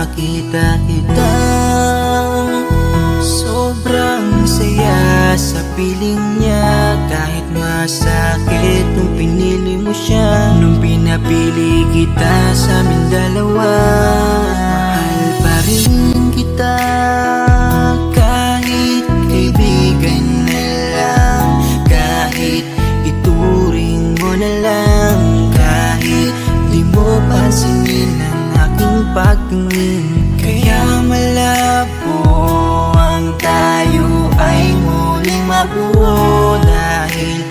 makita kita. Sobrang saya sa piling niya, kahit masakit nung pinili mo siya. Nung pinapili kita sa amin dalawa, mahal pa rin kita. Kahit kaibigan na lang, kahit ituring mo na lang, kahit di mo pansinin ang aking pagtingin. Kaya malabo ang tayo ay muling mabuo, dahil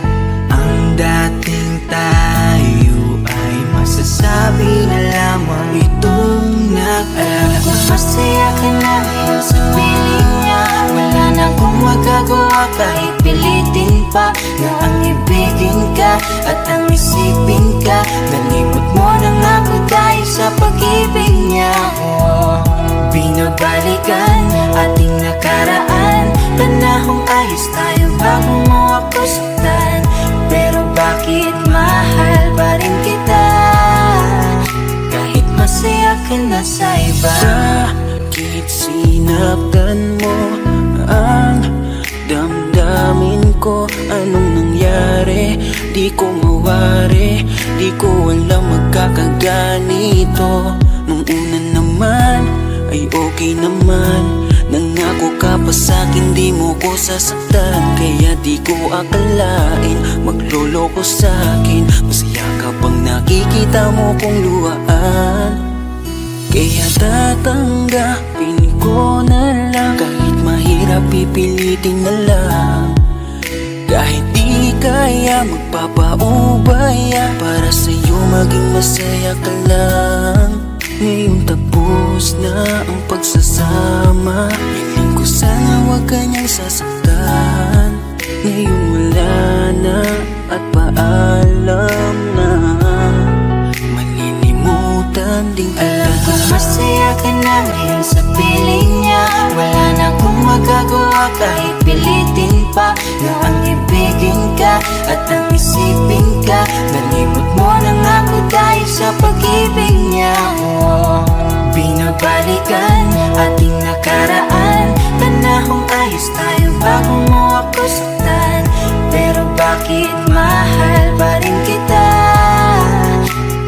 ang dating tayo ay masasabi na lamang itong Alam ko masaya ka na ngayon sa piling niya. Wala na akong magagawa kahit pilitin pa na ang ibigin ka at ang isipin ka. Nalimot mo na nga ako dahil sa pag-ibig niya. Binabalikan ating nakaraan, panahong ayos tayo bago mo ako saktan. Pero bakit mahal pa rin kita, kahit masaya ka na sa iba? Bakit sinaktan mo ang damdamin ko? Anong nangyari? Di ko mawari, di ko alam magkakaganito. Nung una naman ay okay naman, nangako ka pa sa'kin di mo ko sasaktan. Kaya di ko akalain magloloko sa'kin. Masaya ka bang nakikita mo kong luhaan? Kaya tatanggapin ko na lang, kahit mahirap pipilitin na lang. Kahit di kaya magpapaubaya, para sa'yo maging masaya ka lang. Ngayon tapos na ang pagsasama, hiling ko sana huwag kanyang sasaktan. Ngayon wala na at paalam na, malilimutan din kita. Alam ko masaya ka na ngayon sa piling niya. Wala na akong magagawa kahit pilitin pa na ang ibigin ka at ang isipin ka. Nalimot mo na nga ako dahil sa pag-ibig niya. Binabalikan ating nakaraan, panahong ayos tayo bago mo ako saktan. Pero bakit mahal pa rin kita,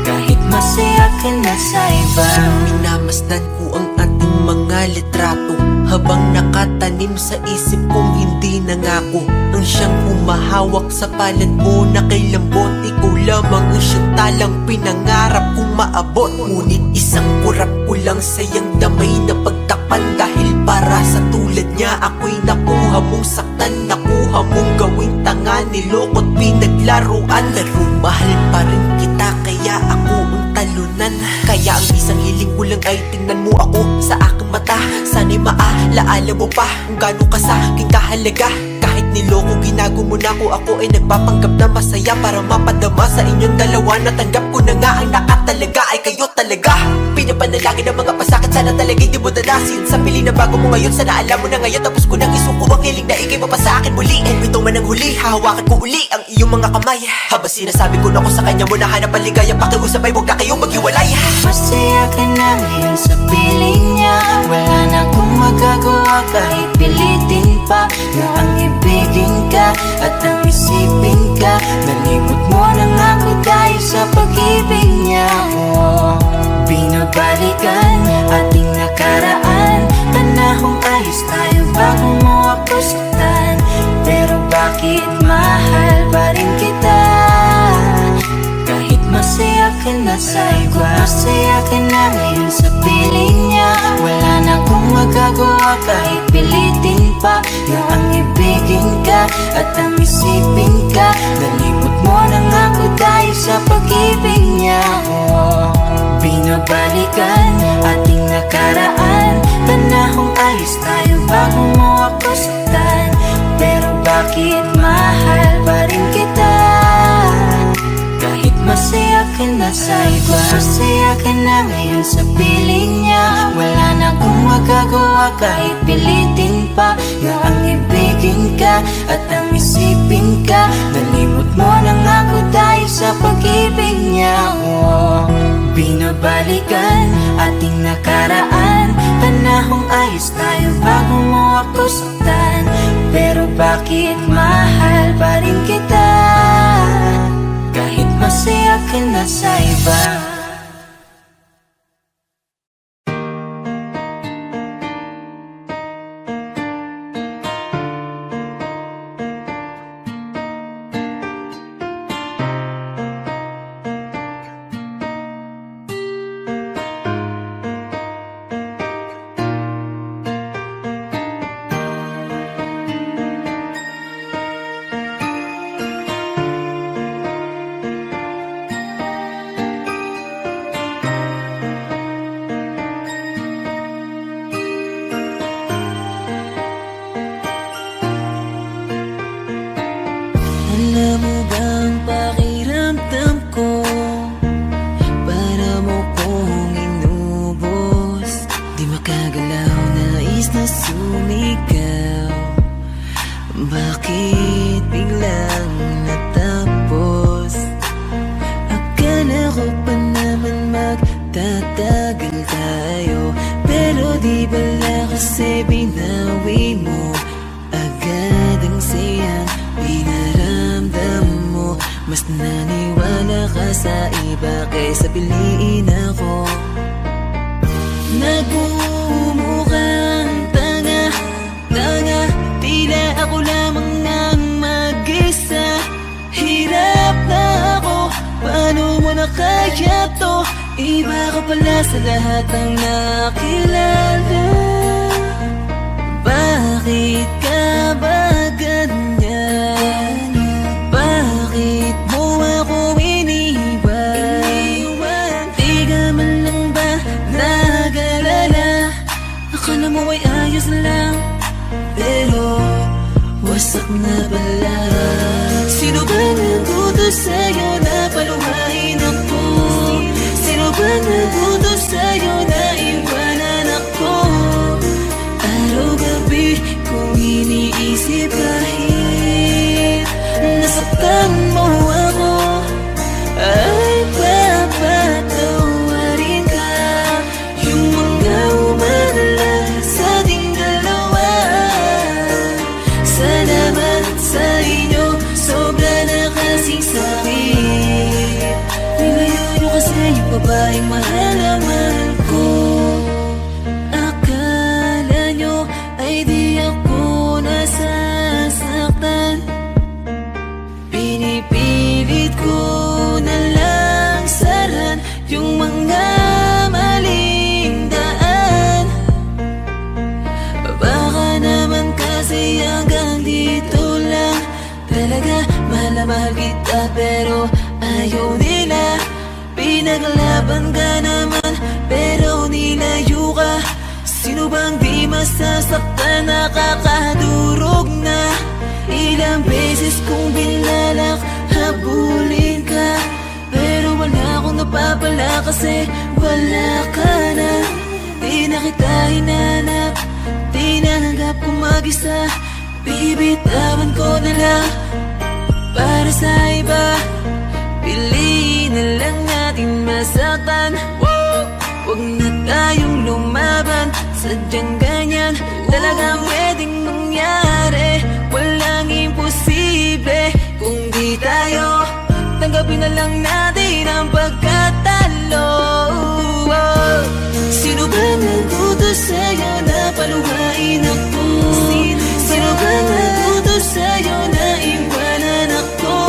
kahit masaya ka na sa iba? Minamasdan ko ang ating mga litrato, habang nakatanim sa isip kong hindi nangako. Ang siyang humahawak sa palad mo na kay lambot, ikaw lamang ang siyang talang pinangarap kong maabot. Ngunit isang kurap ko lang sayang damay na pagtakpan, dahil para sa tulad niya ako'y nakuha mong saktan. Nakuha mong gawing tanga, niloko't pinaglaruan. Pero mahal pa rin kita, kaya ako ang talunan. Kaya ang isang hiling ko lang ay tingnan mo ako sa aking mata. Sana'y maalaala mo pa kung gano'n ka sa aking kahalaga. Kahit niloko, ginago mo na ako ay nagpapanggap na masaya para mapadama sa inyong dalawa. Natanggap ko na nga ang nakatalaga ay kayo talaga. Pinapanalangin ang mga pasakit, sana talaga hindi mo danasin. Sa piling na bago mo ngayon, sana alam mo na ngayon. Tapos ko nang isuko ang hiling na ikay pa sa akin muli. And ito man ang huli, hahawakan ko uli ang iyong mga kamay. Habang sinasabi ko na ko sa kanya mo na hanap ang ligaya, pakiusap ay huwag na kayong maghiwalay. Masaya ka na ngayon sa piling niya. Wala na akong magagawa kahit pilitin pa na ang ibigin ka at ang isipin ka. Nalimot mo na nga ako dahil sa pag-ibig niya. Binabalikan ating nakaraan, panahong ayos tayo bago mo ako saktan. Pero bakit mahal pa rin kita, kahit masaya ka na sa iba? Masaya ka na ngayon sa piling niya. Wala na akong magagawa kahit pilitin pa na ang ibigin ka at ang isipin ka. Nalimot mo na nga ako dahil sa pag-ibig niya. Binabalikan ating nakaraan, panahong ayos tayo bago mo ako saktan. Pero bakit mahal pa rin kita, kahit masaya ka na sa iba? Masaya ka na ngayon sa piling niya. Wala na akong magagawa kahit pilitin pa na ang ibigin ka at ang isipin ka. Nalimot mo na nga ako dahil sa pag-ibig niya. Binabalikan ating nakaraan, panahong ayos tayo bago mo ako saktan. Pero bakit mahal pa rin kita, kahit masaya ka na sa iba? Alam mo bang pakiramdam ko, para mo kong inubos. Di makagalaw, nais na sumigaw. Bakit biglang natapos? Akala ko pa naman magtatagal tayo, pero di bala kasi binawi mo agad ang sayang pinaramdam mo. Mas naniwala ka sa iba kaysa piliin ako. Nagmumukhang tanga, tila ako lamang nang mag-isa. Hirap na ako, paano mo na kaya to? Iba ka pala sa lahat ng nakilala. Bakit ka ba ganyan? Bakit mo ako iniwan? Di ka man lang ba nag-alala? Akala mo ay ayos lang, pero wasak na pala. Sino ba nagutos sa'yo na paluhain ako? Sino ba nagutos sa'yo na iwanan ako? Araw-gabi kung iniisip kahit nasaktan mo ako, ay papatawarin ka. Yung mga umalala sa ating dalawa, salamat sa inyo, sobra na kasing sakit. Nilayo nyo kasi yung babaeng mahal na mahal ko. Akala nyo ay di ako nasasaktan. Pinipilit ko na lang saran yung mga maling daan. Baka naman kasi hanggang dito lang. Talaga mahal na mahal kita, pero ayaw nila. Pinaglaban ka naman, pero nilayo ka. Sino bang di masasaktan, nakakadurog na? Ilang beses kong binalak, habulin ka, pero wala akong napapala kasi wala ka na. Di na kita hinanap, di nanggap kong mag-isa. Bibitawan ko na lang para sa iba. Piliin na lang natin masaktan. Huwag na tayong lumaban, sadyang ganyan talagang pwedeng mangyari. Walang imposible kung di tayo. Tanggapin na lang natin ang pagkatalo. Sino ba nagutos sa'yo na paluhain ako? Sino ba nagutos sa'yo na iwanan ako?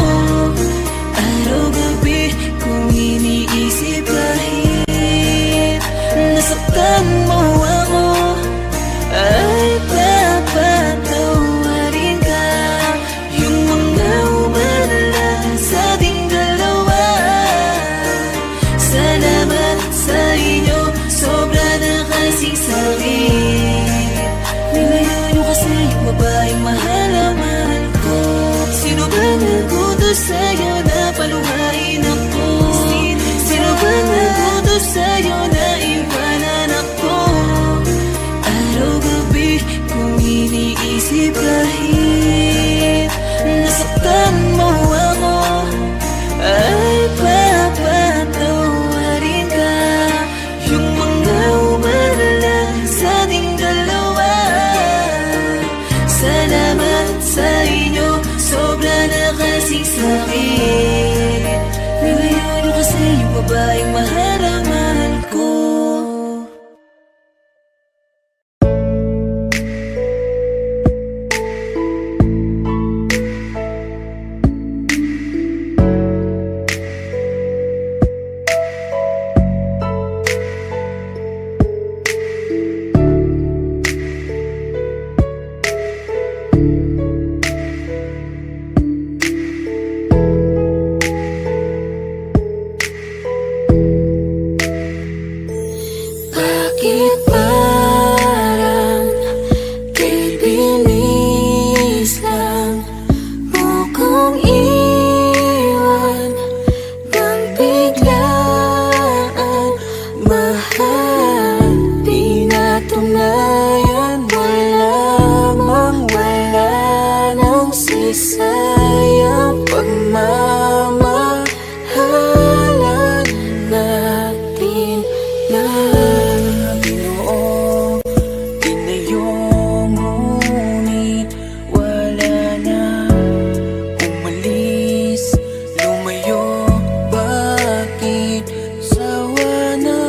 Araw-gabi kung iniisip kahit nasaktan mo ako, ay papatawarin ka. Yung mga umalala sa ating dalawa, babaeng mahal na mahal ko. Bakit parang kay bilis lang mo kong iwan nang biglaan? Mahal, pinatunayan mo lamang, wala nang sisayang pagmamahalan natin na binuo. Tinayo ngunit wala na, umalis, lumayo. Bakit sawa na?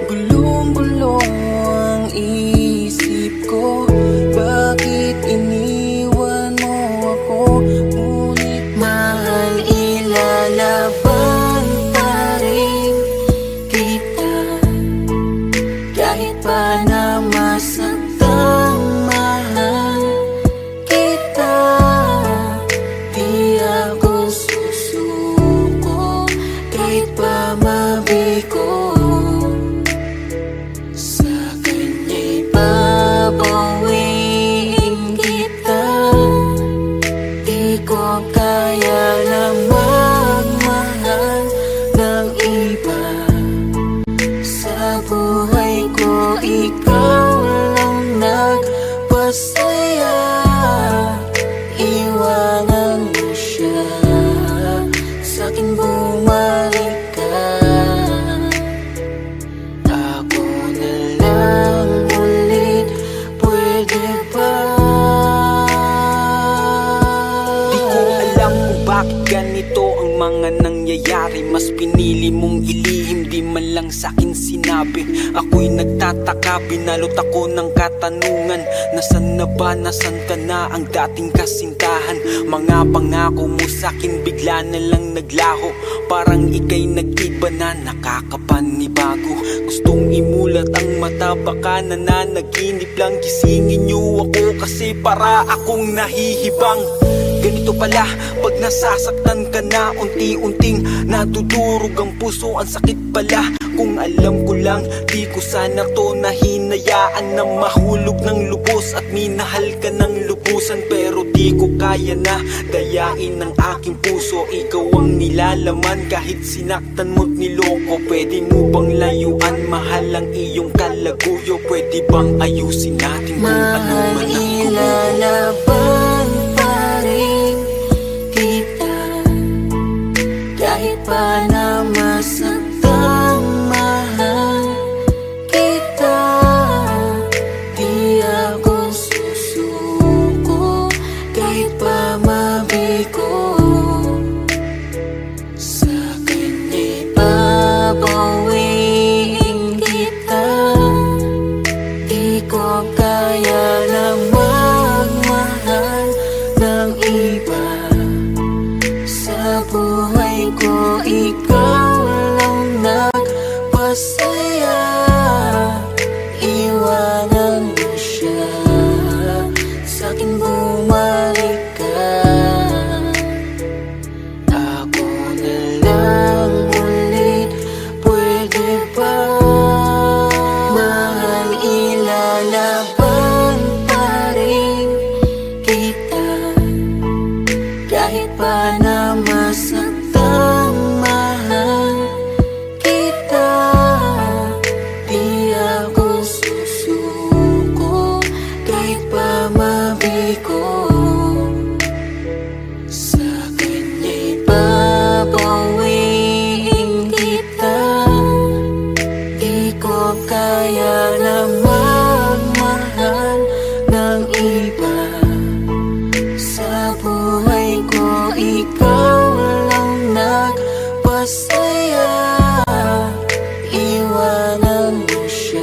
Gulong-gulong ang isip ko. Bakit iniwan mo ako? Ngunit mahal, ilalaban pa rin kita. Kahit pa na masaktan, mahal kita. Di ako susuko kahit pa mabigo. Sa kanya'y babawiin kita. Di ko kaya na magmahal ng iba. Sa buhay ko, ikaw lang nagpasaya. Iwanan mo siya, sa'kin bumalik ka. Ako na lang ulit, pwede ba? Di ko alam kung bakit ganito ang mga nangyayari. Mas pinili mong ilihim, di man lang sa'kin sinabi. Ako'y nagtataka, binalot ako ng katanungan. Nasaan na ba, nasaan ka na ang dating kasintahan? Mga pangako mo sa'kin bigla na lang naglaho. Parang ika'y nag-iba na, nakakapanibago. Gustong imulat ang mata, baka nananaginip lang. Gisingin niyo ako kasi para akong nahihibang. Ganito pala pag nasasaktan ka na, unti-unting nadudurog ang puso, ang sakit pala. Kung alam ko lang, di ko sana to nahinayaan na mahulog ng lubos at minahal ka ng lubusan. Pero di ko kaya na dayain ang aking puso. Ikaw ang nilalaman kahit sinaktan mo't niloko. Pwede mo bang layuan, mahal ang iyong kalaguyo? Pwede bang ayusin natin kung ano man ang gulo? Ilalaban pa rin kita. Kahit pa na masaktan, mahal kita. Di ako susuko kahit pa mabigo. Sa kanya'y babawiin kita. Di ko kaya na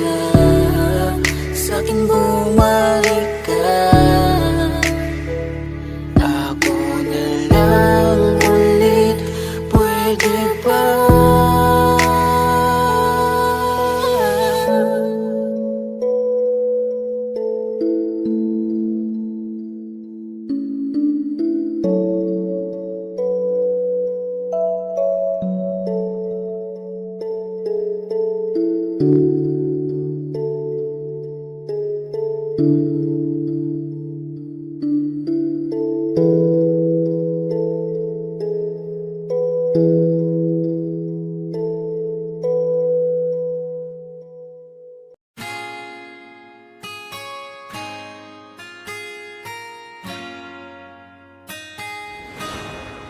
ka, sa'kin bumalik ka. Ako na lang ulit, pwede ba?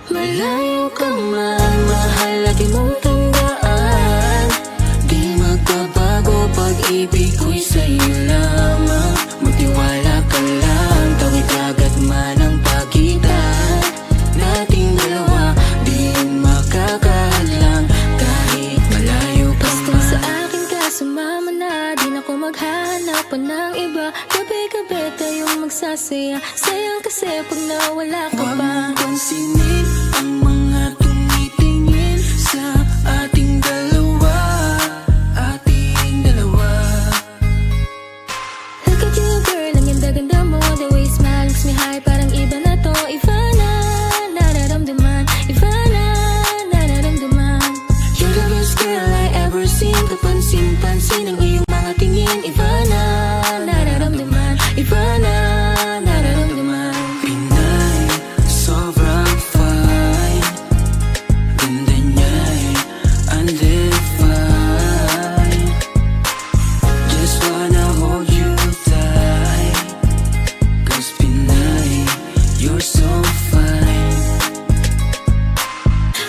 Malayo ka man, mahal lagi mong tandaan. Di magbabago, pag-ibig ko'y sa'yo lamang. Magtiwala ka lang, tawid agad man ang pagitan nating dalawa, di yun makakahadlang kahit malayo ka man. Basta sa akin ka sumama na, di na ko maghahanap pa ng iba. Gabi-gabi tayong magsasaya, sayang kasi pag nawala ka pa. Huwag pansinin ang mga tumitingin sa ating dalawa, ating dalawa. Look at you girl, ang ganda-ganda mo. The way you smile makes me high, parang iba na to. Iba na, nararamdaman. Iba na, nararamdaman. You're the best girl I ever seen. Kapansin-pansin ang iyong mga tingin. Iba na, nararamdaman. Iba na, nararamdaman. Pinay, sobrang fine. Ganda niya'y undefined. Just wanna hold you tight, 'cause Pinay, you're so fine.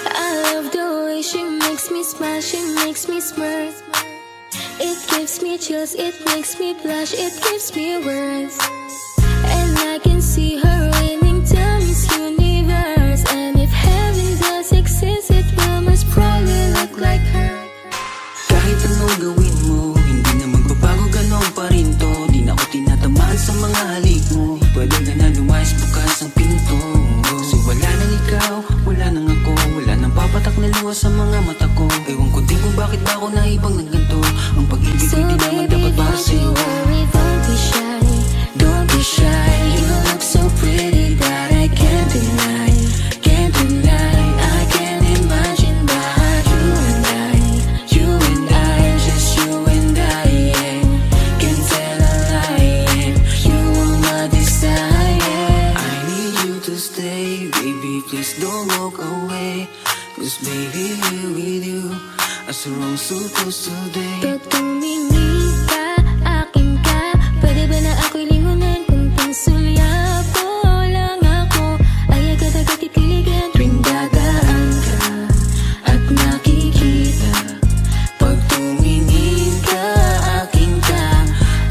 I love the way she makes me smile, she makes me smirk. It gives me chills, it makes me blush, it gives me words. And I can see her winning to Miss Universe. And if heaven does exist, it will most probably look like her. Kahit anong gawin mo, hindi na magbabago, ganon pa rin to. Di na ako tinatamaan sa mga halik mo. Pwede ka na lumayas, bukas ang pinto. Kasi wala nang ikaw, wala nang ako, wala nang papatak na luha sa mga mata ko. Ewan ko din kung bakit ba ako naibang ng ganito. Ang pag-ibig ko di naman dapat para sa'yo. Don't be shy, don't be shy. You look so pretty that I can't deny, can't deny. I can't imagine but you and I, just you and I, yeah. Can't tell a lie, you are my desire. I need you to stay, baby, please don't walk away. 'Cause baby, here with you, I surround supposed today. Pag tumingin ka, akin ka, pwede ba na ako'y lingunan? Kung tansulya ko lang ako, ay agad-agad titiligan. Tuwing dadaan ka at nakikita, pag tumingin ka, akin ka,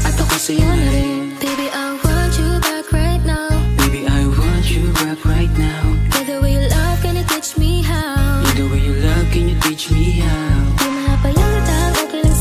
at ako sa'yo na rin. Baby, I want you back right now. Baby, I want you back right now. The way you love, can you teach me how? The way you love, can you teach me how? Di mahapayang utang, okay lang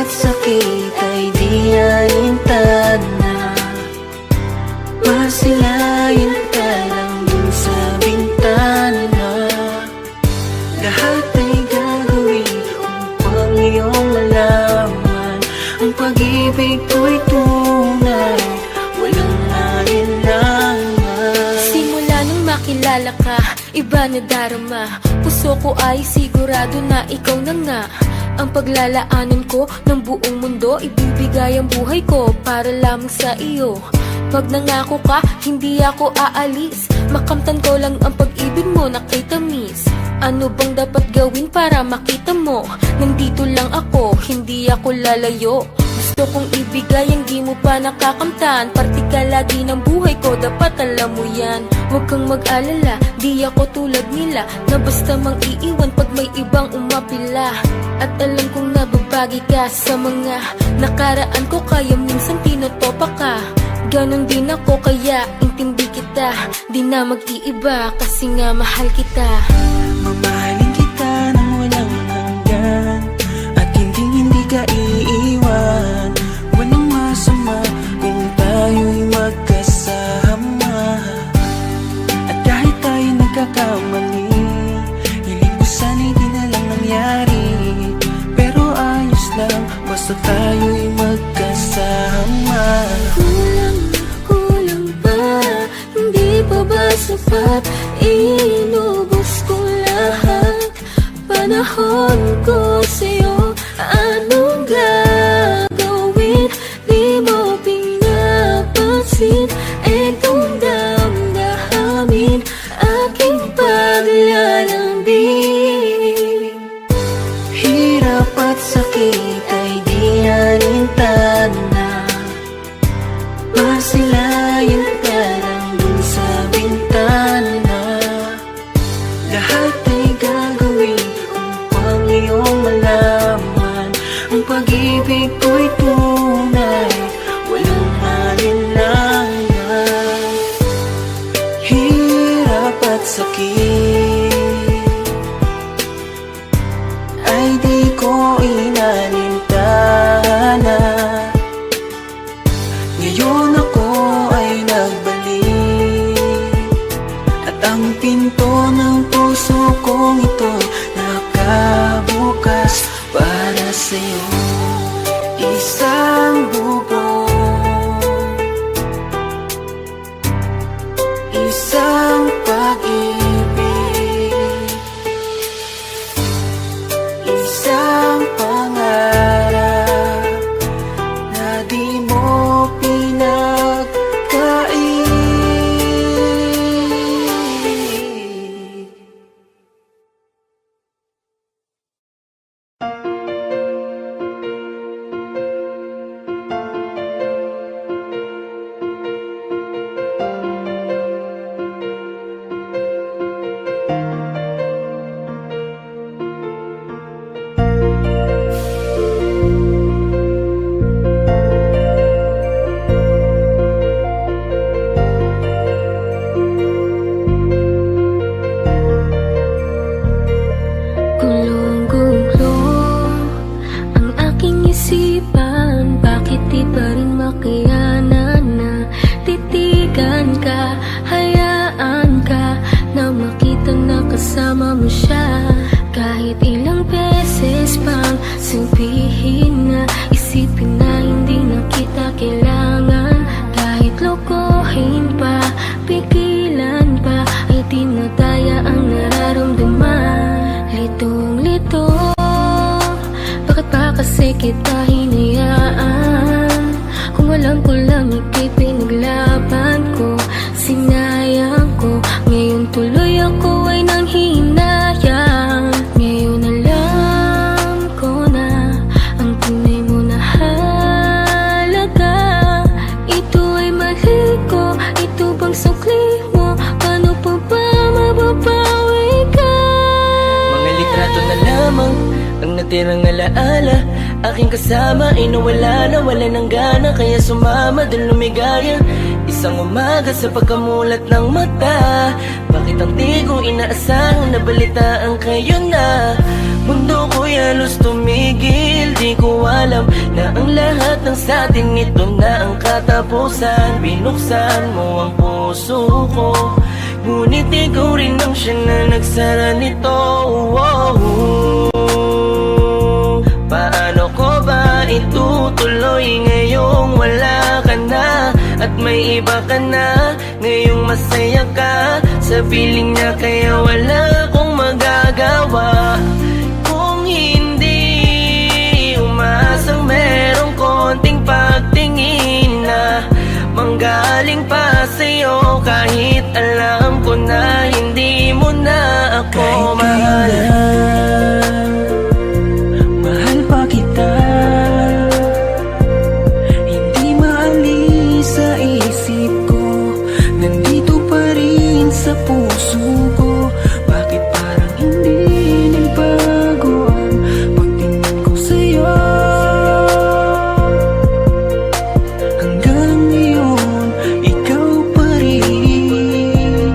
at sakit ay di alintad na. Masilayan ka lang dun sa bintana. Lahat ay gagawin upang iyong malaman ang pag-ibig ko'y tunay, walang alinlangan. Simula nung makilala ka, iba na darama. Puso ko ay sigurado na ikaw na nga ang paglalaanan ko ng buong mundo. Ibibigay ang buhay ko para lamang sa iyo. Pag nangako ka, hindi ako aalis. Makamtan ko lang ang pag-ibig mo na kay tamis. Ano bang dapat gawin para makita mo? Nandito lang ako, hindi ako lalayo. Gusto kong ibigay ang di mo pa nakakamtan. Parte ka lagi ng buhay ko, dapat alam mo yan. Huwag kang mag-alala, di ako tulad nila na basta mang iiwan pag may ibang umapila. At alam kong nababagi ka sa mga nakaraan ko, kaya minsan tinotopa ka. Ganon din ako, kaya intindi kita. Di na mag-iiba kasi nga mahal kita. Mamahalin kita nang walang hanggan, at hindi ka iiwan. Walang masama kung tayo'y magkasama. At kahit tayo nagkakamali, hiling ko sana'y di na lang nangyari. Pero ayos lang, basta tayo'y magkasama. Kulang ba? Hindi pa ba sapat? Inubos ko lahat panahon ko sa'yo. Anong gagawin? Di mo pinapansin itong damdamin, aking paglalambing. Hirap at sakit ay di alintad na. Masilayan ka lang dun sa bintana. Lahat ay gagawin upang iyong malaman ang pag-ibig ko'y tunay, walang alinlangan. Hirap at sakit ay di ko inalintana. Ngayon ako ay nagbalik, at ang pinto ng puso kong ito'y nakabukas para sa'yo. Isang bubong, isang pag-ibig, isang pangarap na di mo pinagkait. Gulong-gulo ang aking isipan, bakit di pa rin makayanan na titigan ka? Hayaan ka na makita na kasama mo siya. Kahit ilang beses pang sabihin na, isipin na hindi na kita kailangan. Kahit lokohin pa, pigilan pa, ay di madaya ang nararamdaman. Litong-lito, bakit ba kasi kita hinayaan? Kung alam ko lang ika'y pinaglaban ko, sinayang ko. Ngayon tuloy ako ay nanghihinayang. Ngayon alam ko na ang tunay mo na halaga. Ito ay mali ko, ito bang sukli mo? Paano pa ba mababawi ka? Mga litrato na lamang ang natirang alaala. Aking kasama ay nawala ng gana, kaya sumama dun lumigaya. Isang umaga sa pagkamulat ng mata, bakit ang di ko inaasahang nabalitaan kayo na? Mundo ko'y halos tumigil, di ko alam lahat ng satin, ito na ang katapusan. Binuksan mo ang puso ko, ngunit ikaw rin ang siya na nagsara nito. Paano ko ba itutuloy ngayong wala ka na at may iba ka na? Ngayong masaya ka sa piling niya, kaya wala akong magagawa kung hindi umaasang merong konting pagtingin na manggaling pa sa'yo, kahit alam ko na hindi mo na ako mahal. Mahal pa kita, hindi maalis sa isip ko, nandito pa rin sa puso ko. Bakit parang hindi nagbago ang pagtingin ko sa'yo? Hanggang ngayon, ikaw pa rin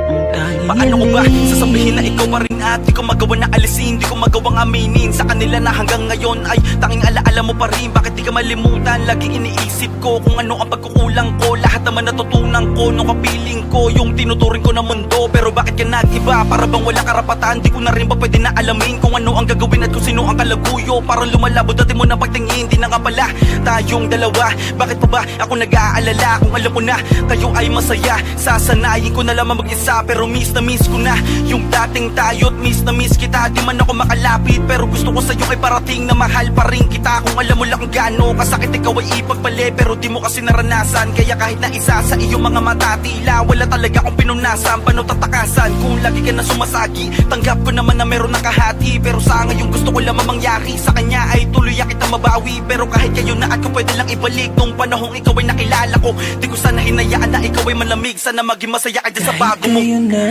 ang tanging Paano ko ba hiling. sasabihin na ikaw pa rin at di ko magawa na alisin, di ko magawang aminin sa kanila na hanggang ngayon ay tanging alaala mo pa rin. Bakit di ka malimutan? Laging iniisip ko kung ano ang pagkukulang ko. Lahat naman natutunan ko nung kapiling ko yung tinuturing ko na mundo. Pero bakit ka nag-iba? Para bang wala karapatan? Di ko na rin ba pwede na alamin kung ano ang gagawin at kung sino ang kalaguyo? Parang lumalabo dati mo na pagtingin, di na nga pala tayong dalawa. Bakit pa ba ako nag-aalala kung alam ko na kayo ay masaya? Sasanayin ko na lamang mag-isa, pero miss na miss ko na yung dating tayo't miss na miss kita. Di man ako makalapit, pero gusto ko sa'yo ay parating na mahal pa rin kita. Kung alam mo lang kung gaano kasakit ikaw ay ipagpali, pero di mo kasi naranasan. Kaya kahit na isa sa iyong mga mata, tila wala talaga akong pinunasan. Paano tatakasan kung lagi ka na sumasagi? Tanggap ko naman na meron nakahati, pero sa ngayon gusto ko lamang mangyari sa kanya ay tuluyan kita mabawi. Pero kahit kayo na at kung pwede lang ibalik nung panahong ikaw ay nakilala ko, di ko sana hinayaan na ikaw ay malamig. Sana maging masaya ka dyan sa bago mo. Ngayon na,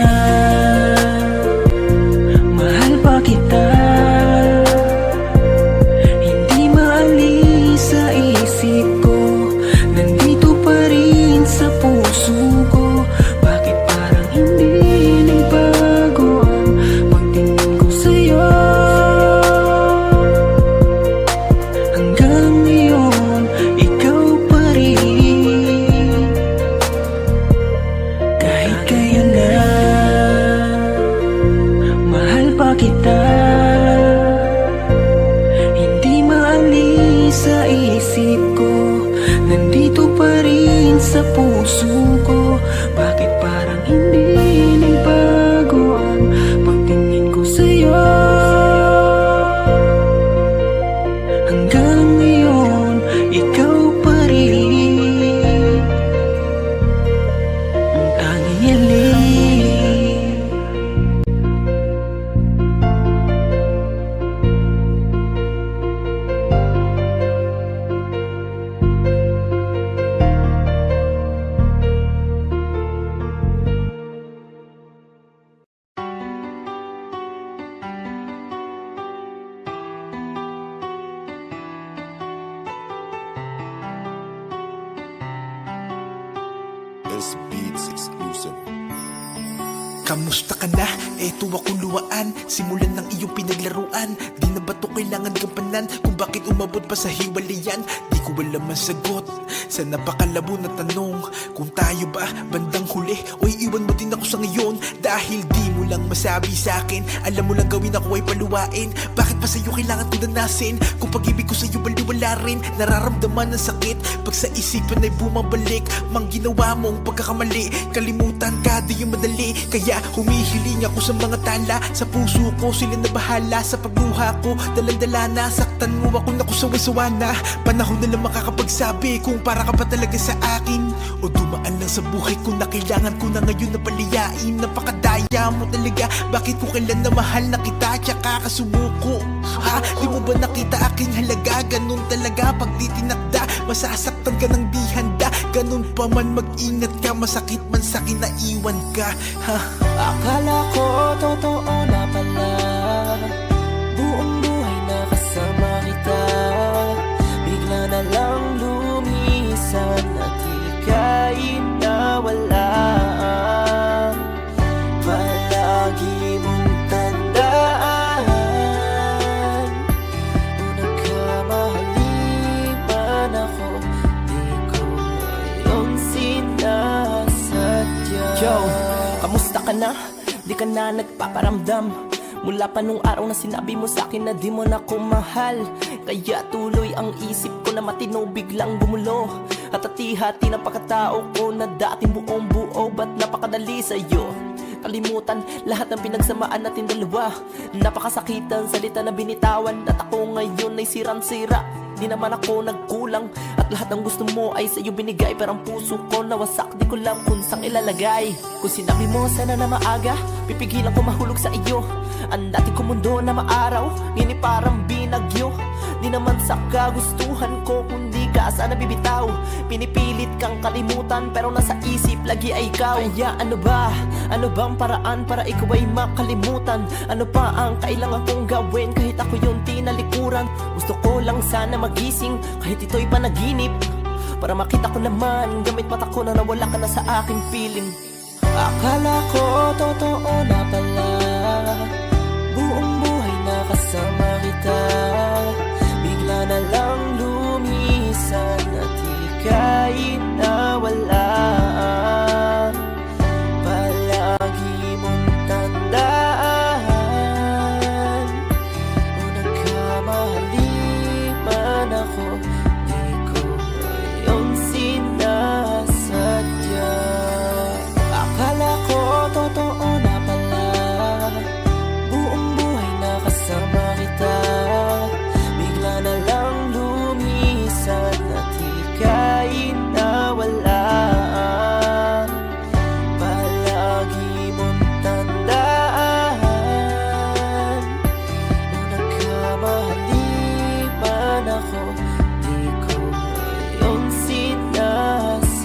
mahal pa kita, hindi maalis sa isip ko, nandito pa rin sa puso ko. Bakit parang hindi nagbago ang pagtingin ko sa'yo? Hanggang ngayon, ikaw pa rin. Kahit kaya na, mahal pa kita, hindi maalis sa isip ko, nandito pa rin sa puso ko. Bakit parang hindi nagbago ang pagtingin ko sa'yo? Hanggang ngayon, ikaw pa rin ang tanging hiling. S Beats exclusive. Kamusta ka na? Eto ako luwaan, simulan ng iyong pinaglaruan. Di na ba to kailangan gampanan kung bakit umabot pa sa hiwalayan? Di ko alam ang sagot sa napakalabo na tanong, kung tayo ba bandang huli o iiwan mo din ako sa ngayon. Dahil di mo lang masabi sa akin, alam mo lang gawin ako ay paluwain. Bakit pa sa'yo kailangan ko danasin? Kung pag-ibig ko sa'yo baliwala rin, nararamdaman ng sakit pag sa isipan ay bumabalik. Mang ginawa mong pagkakamali, kalimutan ka di yung madali. Kaya humihiling ako sa mga tala, sa puso ko sila na bahala. Sa pagluha ko, dalandala na, saktan mo ako na kusawa-sawa na. Panahon na lang makakapagsabi kung para ka ba talaga sa akin, o dumaan lang sa buhay ko na kailangan ko na ngayon na paliyain. Napakadaya mo talaga, bakit ko kailan na mahal na kita tsaka kasumuko? Ha? Di mo ba nakita aking halaga? Ganun talaga pag di tinakda, masasaktan ka ng di handa. Ganun pa man, mag-ingat ka, masakit man sa'kin na iwan ka. Ha? Akala ko totoo na pala, buong buhay na kasama kita. Bigla na lang lumisan at ika'y nawala. Palagi mong tandaan, kung na, di ka na nagpaparamdam. Mula pa nung araw na sinabi mo sa'kin na di mo na ko mahal, kaya tuloy ang isip ko na matino biglang gumulo. At hati-hati ng pagkatao ko na dating buong buo, ba't napakadali sa'yo kalimutan lahat ng pinagsamaan natin dalawa. Napakasakitan salita na binitawan, at ako ngayon ay sirang-sira. Di naman ako nagkulang, at lahat ng gusto mo ay sa'yo binigay. Pero ang puso ko nawasak, di ko lang kung saan ilalagay. Kung sinabi mo sana na maaga, pipigilan ko mahulog sa iyo. Ang dati ko mundo na maaraw, ngini parang binagyo. Di naman sa kagustuhan ko, kundi ka sana bibitaw. Pinipilit kang kalimutan, pero nasa isip lagi ay ikaw. Kaya ano ba? Ano bang paraan para ikaw ay makalimutan? Ano pa ang kailangan kong gawin kahit ako yung tinalikuran? Gusto ko lang sana magising kahit ito'y panaginip, para makita ko naman gamit mata ko na nawala ka na sa aking piling. Akala ko totoo na pala, buong buhay na kasama kita. Bigla na lang lumisan at ika'y nawala. Palagi mong tandaan, kung nagkamali man ako, di ko yung sinasadya. Akala ko totoo na pala, buong buhay na kasama kita. Bigla na lang lumisan at ika'y nawala. Palagi mong tandaan, kung nagkamali man ako, di ko yung sinasadya.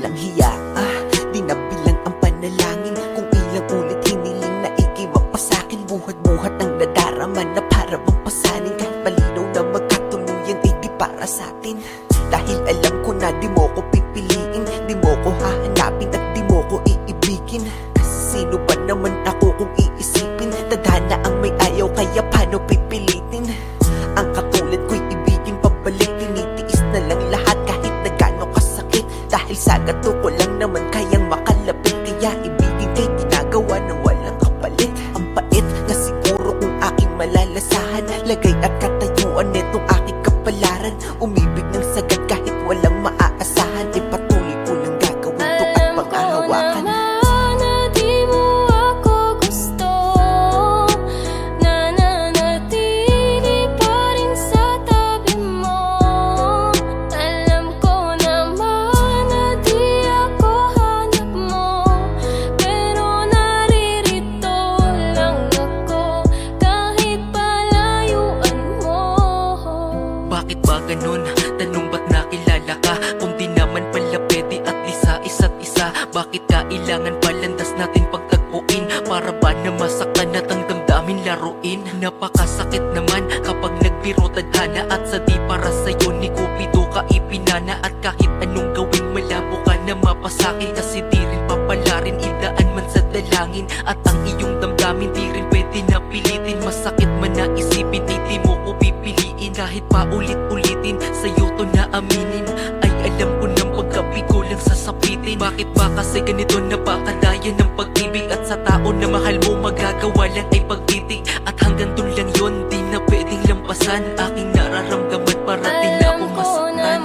Lang hiya, di nabilang ang panalangin. Kung ilang ulit hiniling na ikimapasakin, buhat-buhat ang nadarama na para bang pasanin. Kahit malinaw na magkatuluyan ay di para sa atin. Dahil alam ko na di mo ko pipiliin, di mo ko hahanapin at di mo ko iibigin. Kasi sino ba naman ako kung iisipin? Tadhana ang may ayaw, kaya paano pipilitin? Ang katulad ko'y ibigin pabalik, tinitiis na lang lahat kahit na gano'ng kasakit. Dahil sa gato ko lang naman kayang makalapit, kaya ibigin kay ginagawa ng walang kapalit. Ang pait na siguro kung aking malalasahan, lagay at katayuan netong aking kapalaran. Umibig ng sagad kahit walang maaasahan, e patuloy ko lang gagawin to at panghahawakan. Bakit ba ganun? Tanong ba't nakilala ka? Kung di naman pala pwede at lisa isa't isa. Bakit kailangan palandas natin pagtagpuin? Para ba na masaktan at ang damdamin laruin? Napakasakit naman kapag nagbiro tadhana, at sa di para sa'yo ni Cupido ka ipinana. At kahit anong gawin malabo ka na mapasakin, kasi di rin papalarin, idaan man sa dalangin. At ang iyong damdamin di rin pwede na pilitin. Masakit man na isipin ay di mo ko pipiliin. Kahit pa ulit-ulitin sa'yo to na aminin, ay alam ko ng pagkabigo lang sasapitin. Bakit ba kasi ganito napakadaya ng pag-ibig? At sa tao na mahal mo magagawa lang ay pagtitig. At hanggang dun lang yun, di na pwedeng lampasan. Aking nararamdaman para di na ako masaktan.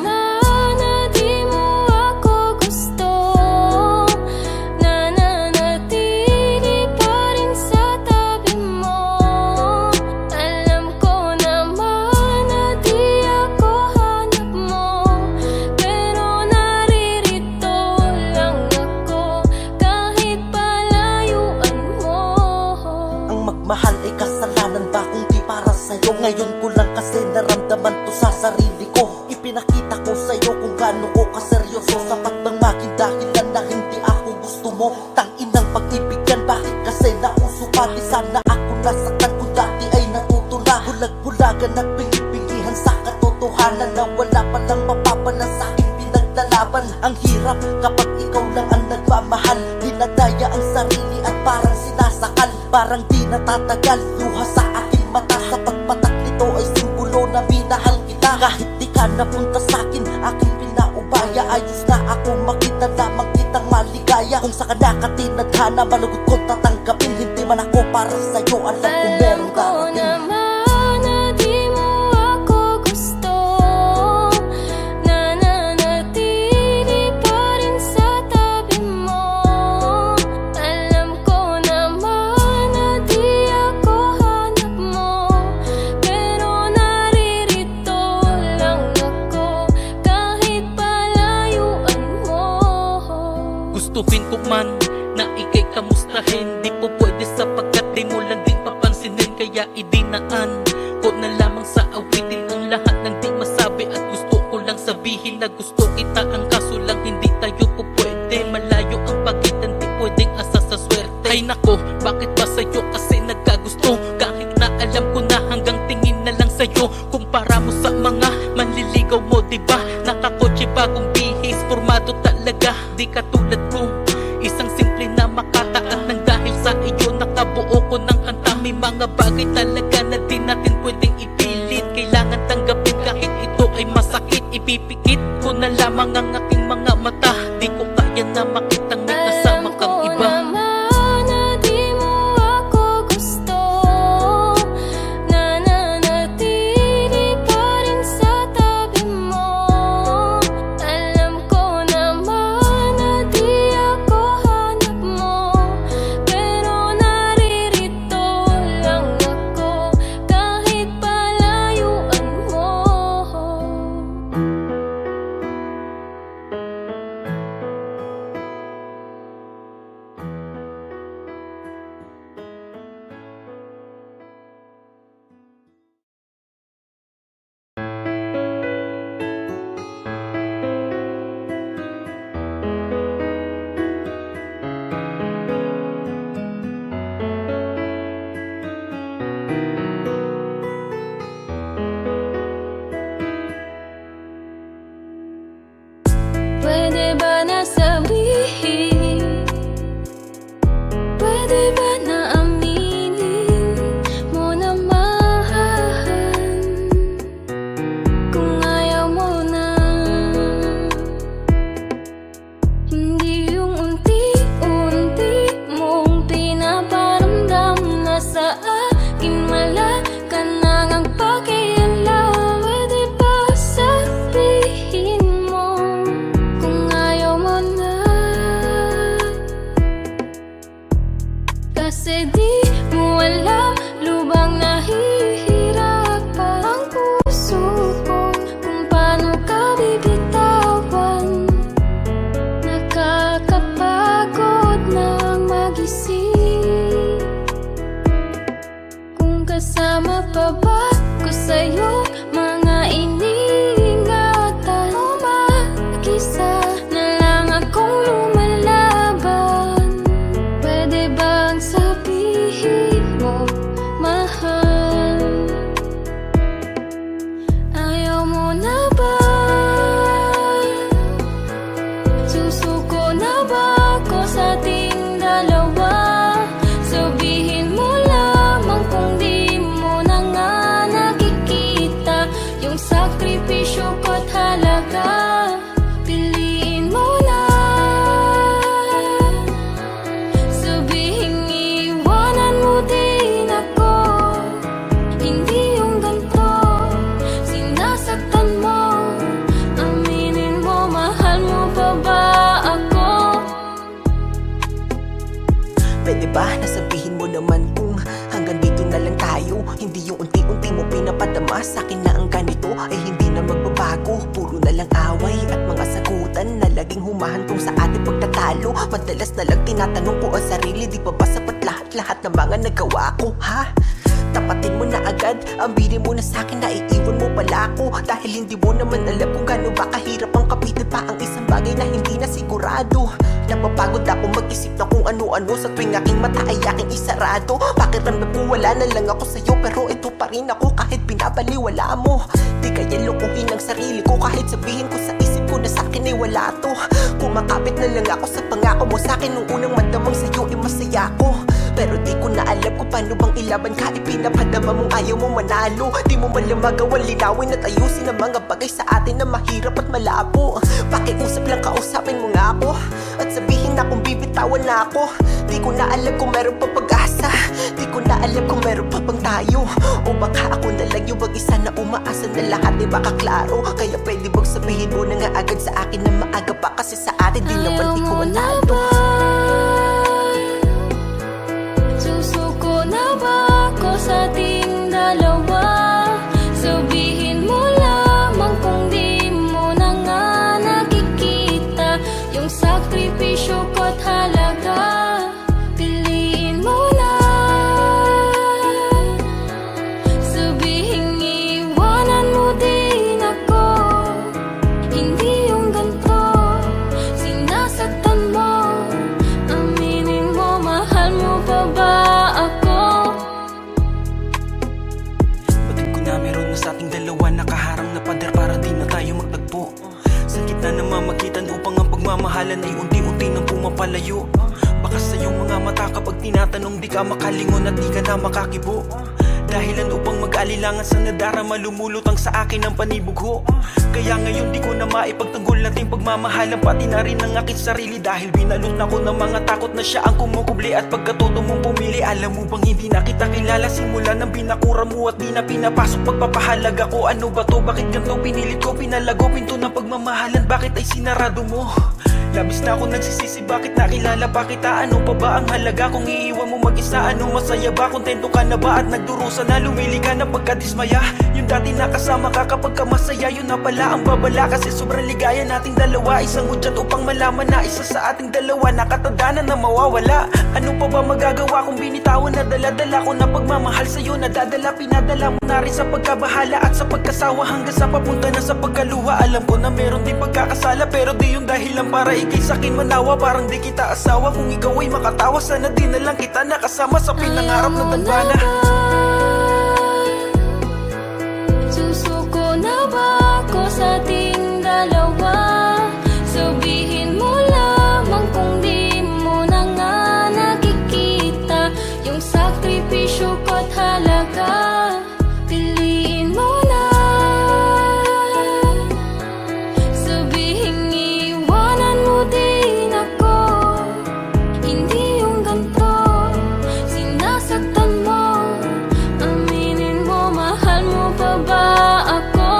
Kahit palayuan mo, naman to sa sarili ko. Ipinakita ko sa'yo kung gaano ko kaseryoso. Sapat bang maging dahilan na hindi ako gusto mo? Tanginang pag-ibig yan, bakit kasi nauso pa? Di sana ako nasaktan kung dati ay natuto na. Bulag-bulagan at pili-pilihan sa katotohanan na wala palang mapapala sa aking pinaglalaban. Ang hirap kapag ikaw lang ang nagmamahal. Dinadaya ang sarili at parang sinasakal. Parang di natatagal, luha sa aking mata. Sa pagpatak nito ay simbolo na minahal kita. Kahit di ka napunta sa'kin, aking pinaubaya. Ayos na ako makita lamang kitang maligaya. Kung sa ka tinadhana, malugot ko tatanggapin. Hindi man ako para sa'yo, alam ko meron darating. naman na di mo ako gusto. Nananatili pa rin sa tabi mo. Alam ko naman na di ako hanap mo. Pero naririto lang ako kahit palayuan mo. Gustuhin ko man na ikay kamustahin. Di po pwede sapagkat di mo lang din papansinin. Kaya idinaan ko na lamang sa awitin ang lahat ng di masabi. At gusto ko lang sabihin na gusto kita. Ang kaso lang hindi tayo po pwede. Malayo ang pagitan, di pwedeng asa sa swerte. Ay nako, bakit ba sa'yo kasi nagkagusto? Kahit na alam ko na hanggang tingin na lang sa'yo. Kumpara mo sa mga manliligaw mo, diba? Nakakotse bagong bihis, formado talaga. Di katulad ko, isang simple na makata. At nang dahil sa iyo nakabuo ko ng kanta. May mga bagay talaga na di natin pwedeng ipilit. Kailangan tanggapin kahit ito ay masakit. Ipipikit ko na lamang ang aking mga mata. Di ko kaya na makitang may kasama kang Alam ko iba. naman na di mo ako gusto. Nananatili pa rin sa tabi mo. Alam ko naman na di ako hanap mo. Pero naririto lang ako kahit palayuan mo. Pwede ba na sabihin? Pwede ba na aminin mo na mahal? Kung ayaw mo na, hindi yung unti-unti mong pinaparamdam na sa akin wala ka nang ang pakialam. Pwede ba sabihin mo kung ayaw mo na? Kasi di mo alam, lubang nahihirapan ang puso ko kung paano ka bibitawan. Nakakapagod nang magising. Kung kasama pa ba ko sa'yo, mga iniingatan o mag-isa na lang akong lumalaban. Pwede bang sabihin mo, mahal? Ayaw mo na ba? Susuko na ba ako sa ating dalawa? Sabihin mo lamang kung di mo na nga nakikita yung sakripisyo ko't halaga. Piliin mo na. Sabihin iwanan mo din ako. Hindi yung ganito, sinasaktan mo. Aminin mo, mahal mo pa ba ako? Pwede ba nasabihin mo naman kung hanggang dito na lang tayo? Hindi yung unti-unti mo pinapadama sa'kin na ang ganito ay hindi na magbabago. Puro na lang away at mga sagutan na laging humahantong sa ating pagtatalo. Madalas na lang tinatanong ko ang sarili, di pa ba sapat lahat-lahat ng mga nagawa ko, ha? Tapos tapatin mo na agad. Ambirin mo na sa'kin na iiwan mo pala ako, dahil hindi mo naman alam kung gaano ba kahirap ang kapitan pa ang isang bagay na hindi na sigurado. Napapagod ako mag-isip na kung ano-ano sa tuwing aking mata ay aking isarado. Pakiramdam ko wala na lang ako sa'yo, pero ito pa rin ako kahit binabaliwala mo. Di kaya lukuhin ang sarili ko kahit sabihin ko sa isip ko na sa'kin ay wala to. Kumakapit na lang ako sa pangako mo sa'kin nung unang madamang sa'yo ay masaya ko. Pero di ko na alam kung paano bang ilaban ka. Ipinapadama mong ayaw mo manalo. Di mo man lang magawa linawin at ayusin ang mga bagay sa atin na mahirap at malabo. Pakiusap lang, kausapin mo nga ako at sabihin na kung bibitawan na ako. Di ko na alam kung meron pa pag-asa. Di ko na alam kung meron pa bang tayo. O baka ako na lang yung mag-isa na umaasa na lahat ay baka klaro. Kaya pwede bang sabihin mo na nga agad sa akin na maaga pa, kasi sa atin di naman ikaw ang nalo. Susuko na ba ako sa ating dalawa? Sabihin mo lamang kung di mo na nga nakikita yung sakripisyo ko't halaga. Piliin mo lang, sabihin iwanan mo din ako. Hindi yung ganito, sinasaktan mo. Aminin mo, mahal mo pa ba ako? Batid ko na meron na sa ating dalawa nakaharang na pader para di na tayo magtagpo. Sa gitna ng mamagitan upang ang pagmamahalan ay unti-unti nang pumapalayo. Baka sa iyong mga mata kapag tinatanong di ka makalingon at di ka na makakibo. Dahilan upang mag-alilangan sa nadarama, lumulutang sa akin ang panibugho. Kaya ngayon di ko na maipagtanggol natin pagmamahalan, pati na rin ang aking sarili. Dahil binalot na ko ng mga takot na siya ang kumukubli. At pagkatuto mong pumili, alam mo bang hindi na kita kilala simula nang binakura mo at di na pinapasok pagpapahalaga ko. Ano ba to? Bakit ganito pinilit ko? Pinalago pinto ng pagmamahalan, bakit ay sinarado mo? Labis na ako nagsisisi, bakit nakilala pa kita? Ano pa ba ang halaga kung iiwan mo mag-isa? Ano masaya ba? Kontento ka na ba? At nagdurusa na lumili ka na pagkadismaya? Yung dati nakasama ka kapag ka masaya, yun na pala ang babala. Kasi sobrang ligaya nating dalawa, isang hudyat upang malaman na isa sa ating dalawa nakatanda na mawawala. Ano pa ba magagawa kung binitawan na dala-dala ko na pagmamahal sa'yo? Nadadala, pinadala mo na rin sa pagkabahala at sa pagkasawa hanggang sa papunta na sa pagkaluha. Alam ko na meron din pagkakasala, pero di yung dahilan para ikay sa'kin manawa. Parang di kita asawa, kung ikaw ay makatawa, sana di na lang kita nakasama sa pinangarap na dambana. Susuko na ba ako sa ating dalawa? Sabihin mo lamang kung di mo na nga nakikita yung sakripisyo ko't halaga. Piliin mo lang, sabihin iwanan mo din ako. Hindi yung ganito, sinasaktan mo. Aminin mo, mahal mo pa ba ako?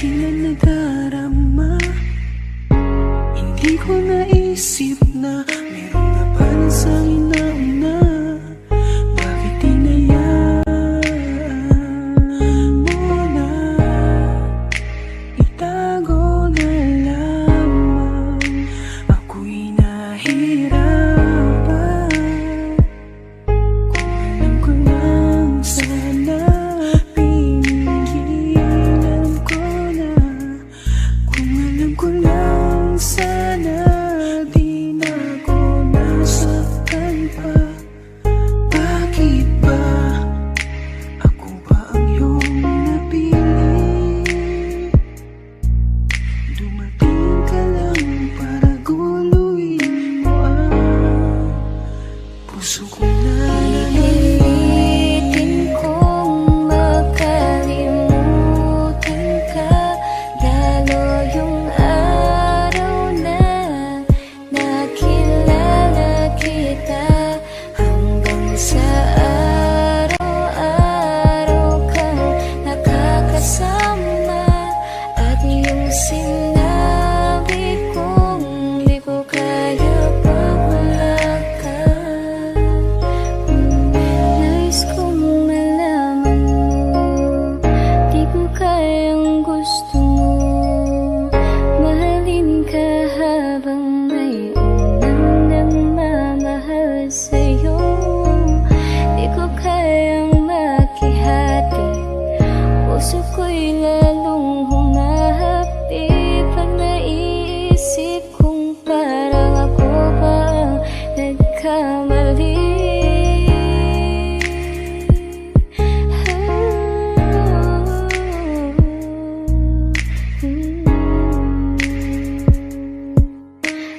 sila nadarama. Hindi ko naisip na meron na pala sa inauna. Bakit hinayaan mo na itago na lamang? Ako'y nahirapan. Kung alam ko lang sana, pinigilan ko na. Kung alam ko lang sana, di na ako nasaktan pa. Bakit ba? Ako ba ang iyong napili? Dumating ka lang para guluhin mo ang puso ko na Pipilitin kong makalimutan ka, lalo yung araw na nakilala kita. Hanggang sa araw-araw kang nakakasama, at yung sinabi kong di ko kaya pag wala ka. Nais kong malaman mo, di ko kayang gusto mo. Mahalin ka habang may unang nagmamahal sa'yo. Di ko kayang makihati, puso ko'y lalong humahati pag naiisip kong parang ako pa ang nagkamali.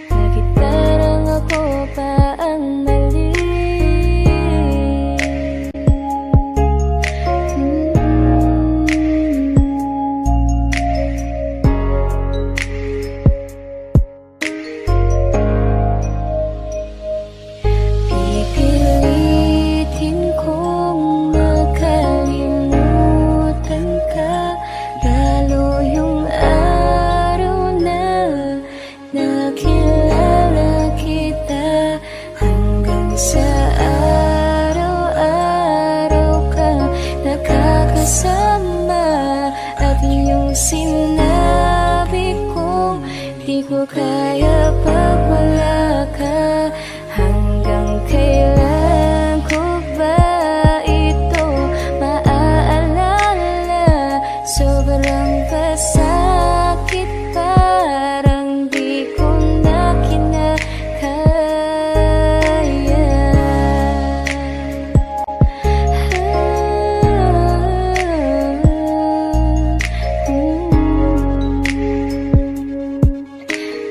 Bakit parang ako pa ang mali? Pipilitin kong makalimutan ka, lalo yung araw na nakilala kita. Hanggang sa araw-araw kang nakakasama, at yung sinabi kong di ko kaya pag wala ka. Hanggang kailan ko ba ito maaalala? Sobrang pasakit, parang di ko na kinakaya.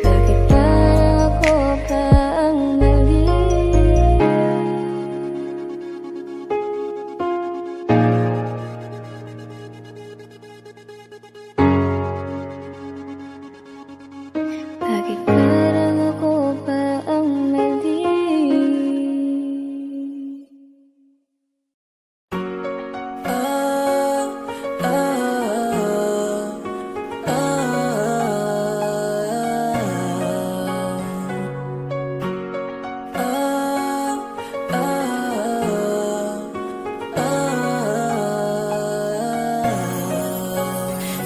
Bakit parang ako pa ang mali? Bakit parang ako pa ang mali?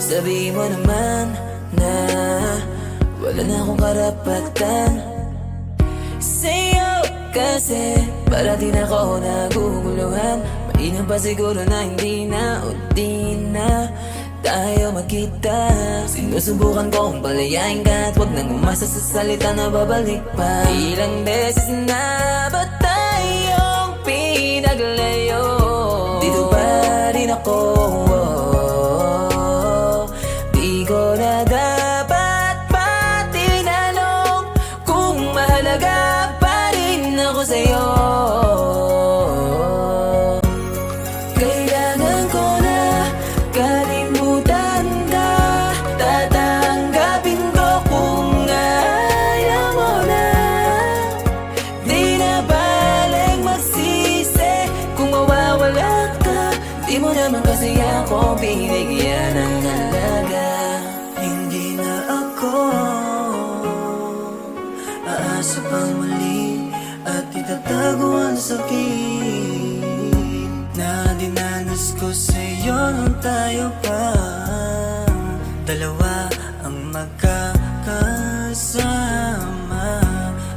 Sabihin mo naman na wala na akong karapatan sa'yo, kasi parating ako naguguluhan. Mainam pa siguro na hindi na o di na tayo magkita. Sinusubukan kong palayain ka at wag nang umasa sa salita na babalik pa. Ilang beses na ba tayong pinaglayo? Dito pa rin ako. Di ko na dapat pa tinanong kung mahalaga pa rin ako sa'yo. Kailangan ko na kalimutan ka. Tatanggapin ko kung ayaw mo na. Di na balik magsisi kung mawawala ka. Di mo naman kasi ako binigyan ng halaga. dalawa ang magkakasama.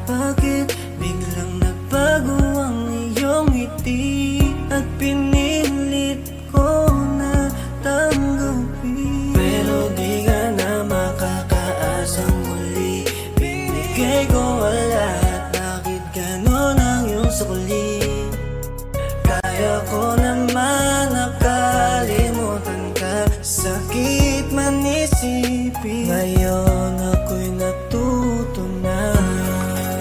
Bakit biglang nagbago ang iyong ngiti at pinilit ko na tanggapin? Pero di ka na makakaasang muli. Binigay ko ang lahat, bakit ganon ang iyong sukli? Kaya ko naman nakalimutan ka, sakit man isipin. Ngayon ako'y natuto na.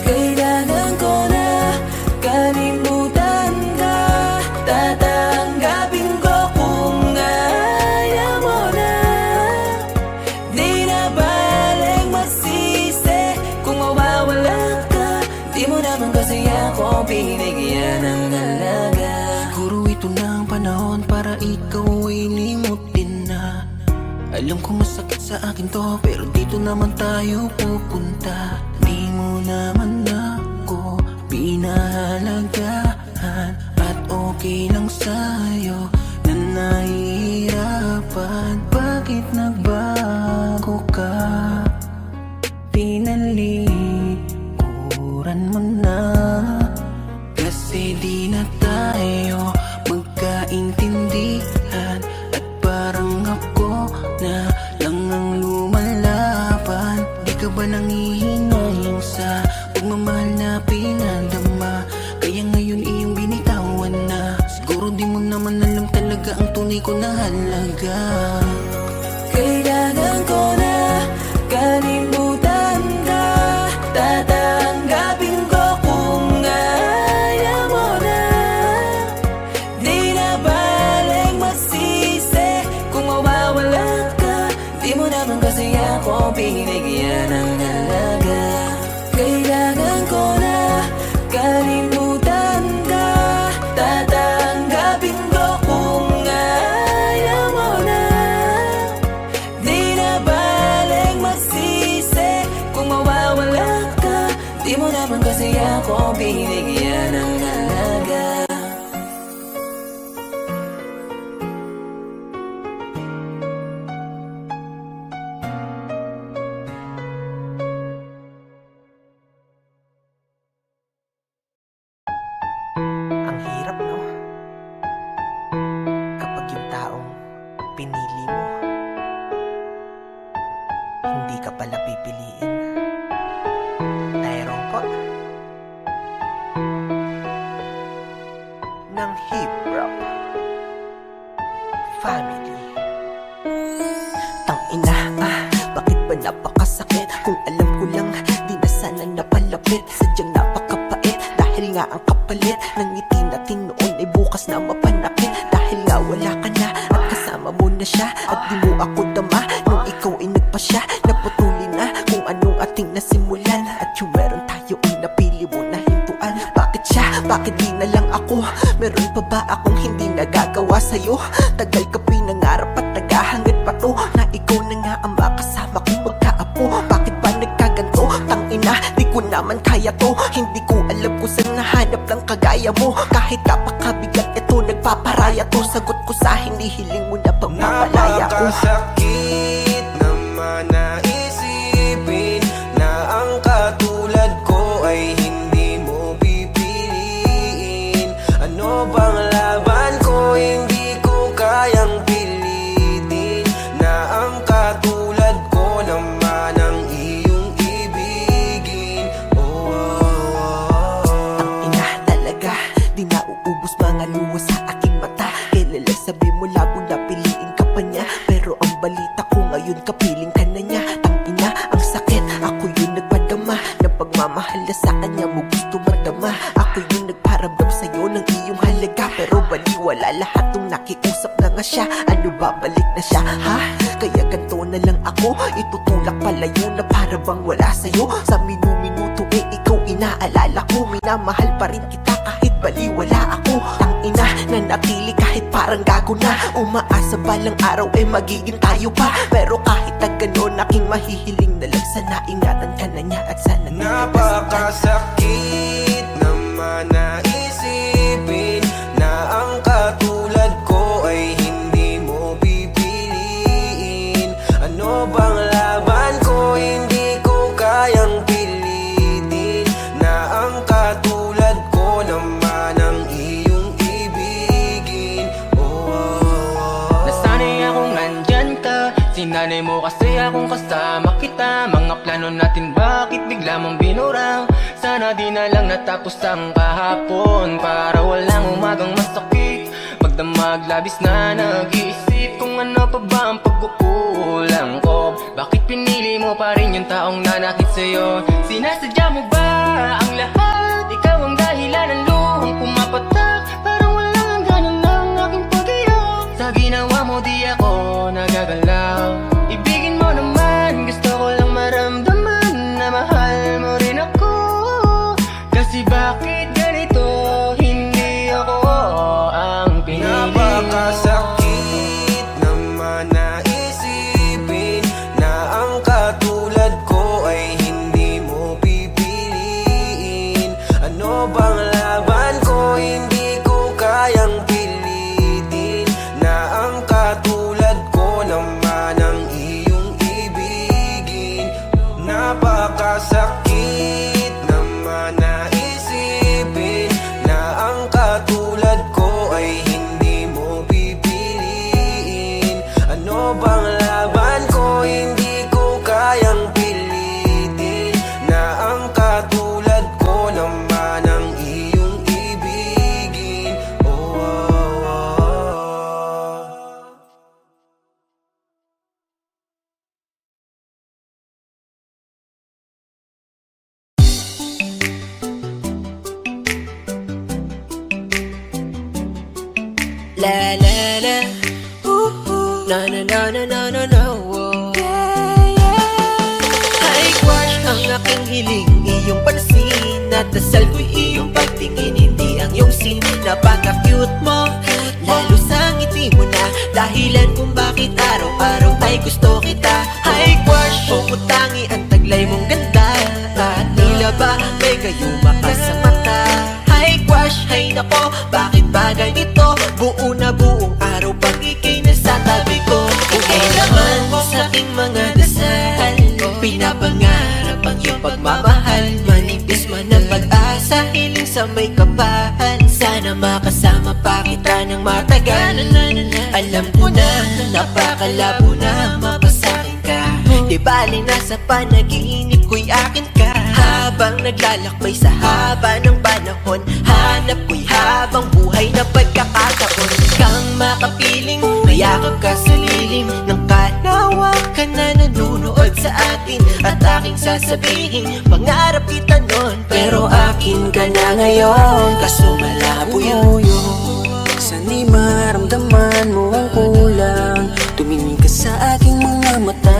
Kailangan ko na kalimutan ka. Tatanggapin ko kung ayaw mo na. Di na balik masisi kung mawawala ka. Di mo naman kasi ako binigyan ng halaga. Siguro ito na ang panahon para ikaw ay limutin na. Alam ko masakit sa akin to, pero dito naman tayo pupunta. Di mo naman ako pinahalagahan, at okay lang sa'yo na nahihirapan. Bakit nagbago ka? Pinalikuran mo na. Kasi di na tayo magkaintindihan, at parang ako na lang ang lumalaban. Di ka ba nangihinayang sa pagmamahal na pinadama? Kaya ngayon iyong binitawan na. Siguro di mo naman alam talaga ang tunay ko na halaga. Kailangan ko na kalimutan ka. Tatanggapin ko kung ayaw mo na. Di na balik masisi kung mawawala ka. Di mo naman kasi ako binigyan ng halaga. Kailangan ko na kalimutan ka. Tatanggapin ko kung ayaw mo na. Di na balik masisi kung mawawala ka. Di mo naman kasi ako binigyan ng halaga. Ang hirap, no? Kapag yung taong pinili mo, hindi ka pala pipiliin. Tyrone po ng hip-hop family. Tangina, bakit ba napakasakit? Kung alam ko lang, di na sana napalapit. Sadyang napakapait, dahil nga ang kapalit ng ngiti natin noon ay bukas na mapanakit. Dahil nga wala ka na at kasama mo na siya, at di mo ako dama nung ikaw ay nagpasya. Naputuli na kung anong ating nasimulan, at yung meron tayo ay napili mo na hintuan. Bakit siya? Bakit di na lang ako? Meron pa ba akong hindi nagagawa sa'yo? Tagal ka pinangarap at naghahangad pa to, na ikaw na nga ang makasama kong magkaapo. Bakit ba nagkaganto? Tangina, di ko naman kaya to. Hindi ko alam kung saan nahanap ng kagaya mo. Kahit napakabigat ito, nagpaparaya to. Sagot ko sa hinihiling mo na pagpapalaya ko. Napakasakit naman na isipin na ang katulad ko ay hindi mo pipiliin. Ano bang laban ko, hindi ko kayang pilitin, na ang katulad ko naman ang iyong ibigin. Tangina talaga, di na uubos mga luha sa aking mata. Kailan sabi mo labo na piliin ka pa niya, pero ang balita ko ngayon kapiling ka na niya. Tangina, ang sakit, ako yung nagpadama ng pagmamahal na sa kanya mo gusto madama. Ako yung nagparamdam sa'yo ng iyong halaga, pero baliwala lahat nung nakiusap na nga siya. Ano ba, balik na siya, ha? Kaya ganto na lang ako, itutulak palayo na para bang wala sa'yo. Sa minu-minuto ikaw inaalala ko. Minamahal pa rin kita kahit baliwala ako. Tangina, nanatili kahit parang gago na. Umaasa balang araw magiging tayo pa. Pero kahit na ganon, aking mahihiling na lang sana ingatan ka na niya, at sana Napakasakit naman na isipin na ang katulad ko ay hindi mo pipiliin. Ano Ano bang laban ko? Hindi ko kayang pilitin na ang katulad ko naman ang iyong ibigin. Nasanay akong nandyan ka, sinanay mo kasi akong kasama kita. Mga plano natin bakit bigla mong binurang? Sana di na lang natapos ang kahapon, para walang umagang masakit. Magdamag labis na nag-iisip kung ano pa ba ang pagkukulang ko. Bakit pinili mo pa rin yung taong nanakit sa'yo? Sinasadya mo ba ang lahat? Ikaw ang dahilan ng luhang pumapatak, parang walang hanggan ng aking pag-iyak. Sa ginawa mo di ako nagagalaw. Ibigin mo naman, gusto ko lang maramdaman na mahal mo rin ako. Kasi bakit ganito, hindi ako ang pinili mo. Napakasakit naman na isipin na ang katulad ko ay hindi mo pipiliin. Ano bang laban ko? Hindi ko kayang pilitin na ang katulad ko naman ang iyong ibigin. Napakasakit naman na isipin na ang katulad ko ay hindi mo pipiliin. Ano bang laban ko? Hindi ko kayang pilitin na ang katulad ko naman ang iyong ibigin. La la la, na na na na na na na, Ay crush, ang aking hiling, iyong pansin. At dasal ko'y iyong pagtingin, hindi ang iyong sin. Napaka-cute mo, lalo sa ngiti mo na dahilan kung bakit araw-araw ay gusto kita. Ay crush, pumutangi ang taglay mong ganda, at tila ba may gayuma ka sa mata. Ay crush, ay nako, bakit ba ganito? Buo na buong araw pag ika'y nasa tabi ko. Ika'y laman sa aking mga dasal, pinapangarap ang iyong pagmamahal. Manipis man ang pag-asa, hiling sa may kapal. Sana makasama pa kita ng matagal. Alam ko na, napakalabo na mapasakin ka. Di bali nasa panaginip ko'y akin ka. Habang naglalakbay sa haba ng panahon, hanap ko'y habang buhay na pagkakataon. Kang makapiling, mayakap ka sa lilim ng kalawakan na nanunood sa atin. At aking sasabihin, pangarap kita nun, pero akin ka na ngayon, kaso malabo yun. Sana'y maramdaman mo ang kulang, tumingin ka sa aking mga mata.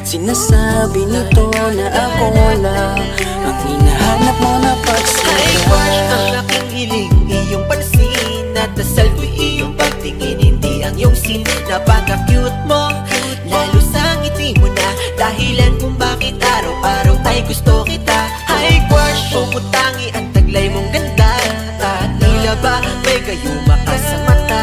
Sinasabi nito na ako lang ang hinahanap mo na Ay crush, pagsika. ang aking hiling, iyong pansin. At dasal ko'y iyong pagtingin, hindi ang iyong sin. Napaka-cute mo, lalo sa ngiti mo na dahilan kung bakit araw-araw ay gusto kita. Ay crush, pumutangi ang taglay mong ganda, at tila ba may gayuma ka sa mata.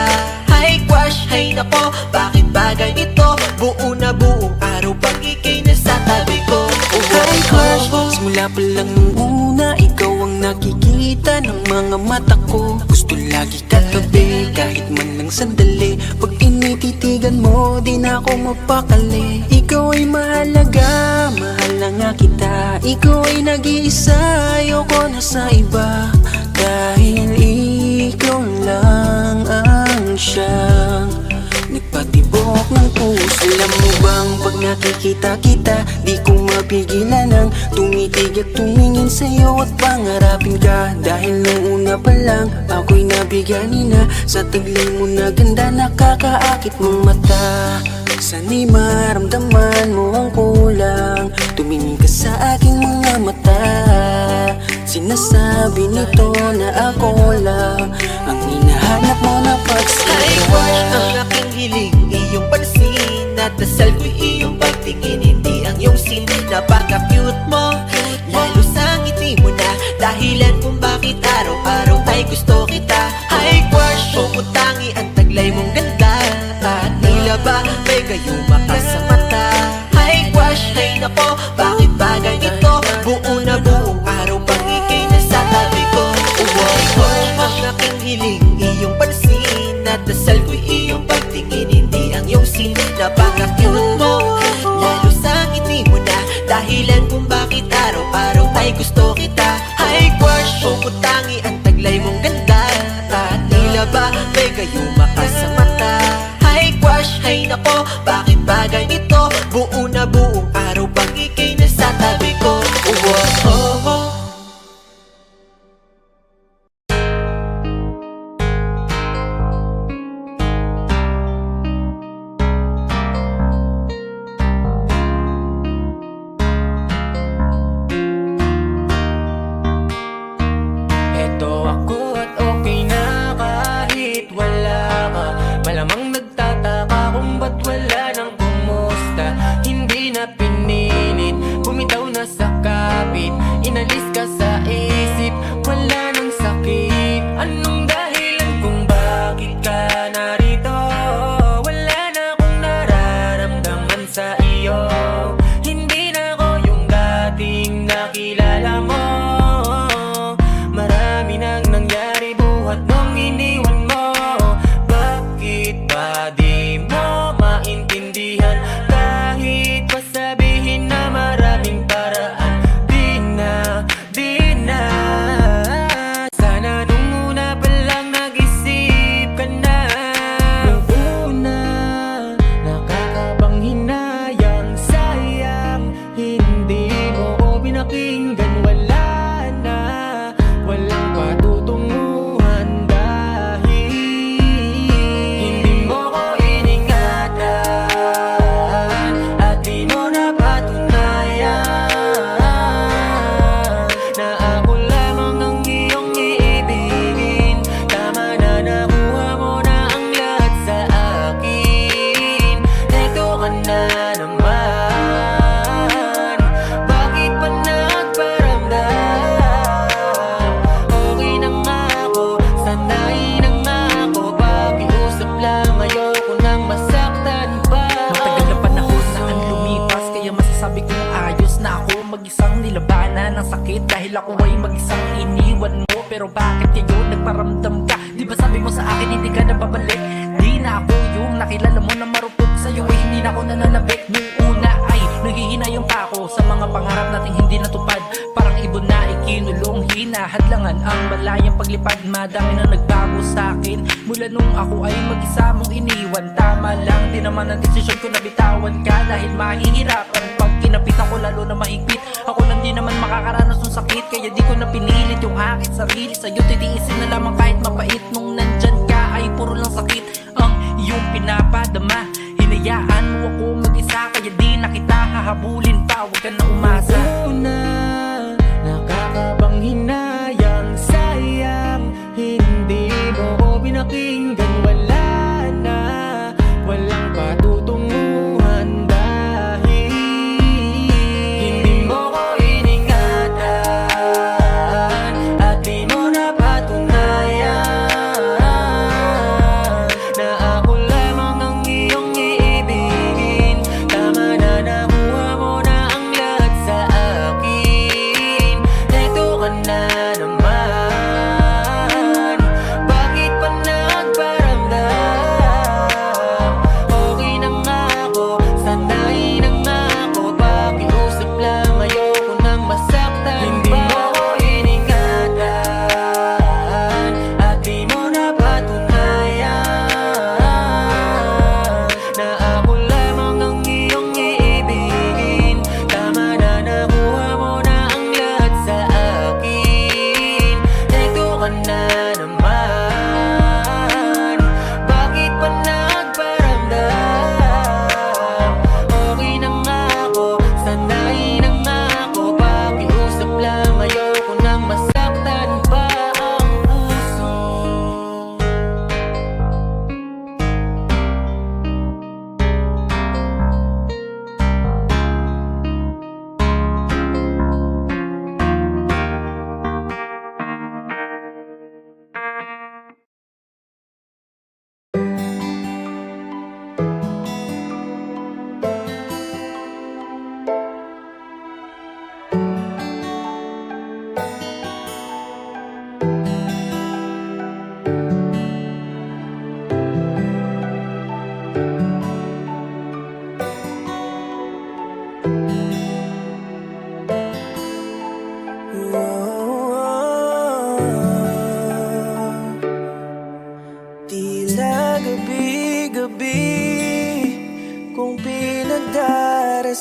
Ay crush, ay nako, bakit ba ganito? Buo na buong araw pag ika'y nasa tabi ko. Ay crush, simula pa lang nung una, ikaw ang nakikita ng mga mata ko. Gusto lagi katabi, kahit man lang sandali. Pag tinititigan mo, di na ako mapakali. Ikaw ay mahalaga, mahal na nga kita. Ikaw ay nag-iisa, ayoko na sa iba. Dahil ikaw lang ang siyang nagpatibok ng puso. Alam mo bang pag nakikita kita, di ko mapigilan ang tumitig at tumingin sa'yo at pangarapin ka. Dahil nung una pa lang, ako'y nabigani na sa taglay mo na ganda, nakakaakit mong mata. Sana'y maramdaman mo ang kulang, tumingin ka sa aking mga mata. Sinasabi nito na ako lang ang hinahanap mo na pagsika. Ay crush, ang aking hiling, iyong pansin. At dasal ko'y iyong pagtingin, hindi ang iyong sin. Napaka-cute mo, lalo sa ngiti mo na dahilan kung bakit araw-araw ay gusto kita. Ay crush, pumutangi ang taglay mong ganda, at tila ba may gayuma ka sa mata. na buong araw pag ika'y nasa tabi ko. Oh, oh, oh, oh. Eto ako at okay na kahit wala ka. Malamang nagtataka kung ba't wala nang kumusta. Hindi na pinilit, bumitaw na sa kapit. Inalis ka sa isip, wala nang sakit. Anong dahilan kung bakit ka narito? Wala na akong nararamdaman sa iyo. Hindi na ako yung dating nakilala mo. Marami nang nangyari buhat nung iniwan mo. Bakit ba di mo maintindihan? Kahit pa sabihin na maraming paraan, di na sana nung una pa lang nag-isip ka na. Nung una, nakakabang hinayang, sayang hindi mo ko pinakinggan. Wala na, walang patutunguhan dahil hindi mo ko iningatan at di mo napatunayan na ako lamang ang iyong iibigin. Tama na, nakuha mo na ang lahat sa akin. Eto ka na naman, bakit pa nagparamdam? Okay na nga ako, sanay na nga ako. Pakiusap lang, ayoko nang masaktan pa. Matagal na panahon na ang lumipas, kaya masasabi kong ayos na ako mag-isang nilabanan ng sakit. Dahil ako ay mag-isang iniwan mo, pero bakit kayo nagparamdam ka? Di ba sabi mo sa akin hindi ka na babalik? Di na ako yung nakilala mo na marupok sa'yo, eh hindi na ako nananabik. Nung una ay naghihinayang pa ako sa mga pangarap nating hindi natupad. Parang ibon na ikinulong, hinahadlangan ang malayang paglipad. Madami na nagbago sa akin mula nung ako ay mag-isa mong iniwan. Tama lang din naman ang desisyon ko na bitawan ka, dahil mahihirapan pag kinapitan ko lalo na mahigpit. Ako lang din naman makakaranas ng sakit, kaya di ko na pinilit yung aking sarili. Sa'yo titiisin na lamang kahit mapait. Nung nandyan ka ay puro lang sakit ang iyong pinapadama. Hinayaan mo ako mag-isa, kaya di na kita hahabulin pa. Huwag ka na umasa. Una, nakakabang hinayang, sayang hindi mo ko pinakinggan. Wala na, walang patutunguhan dahil hindi mo ko iningatan at di mo napatunayan na ako lamang ang iyong iibigin. Tama na, nakuha mo na ang lahat sa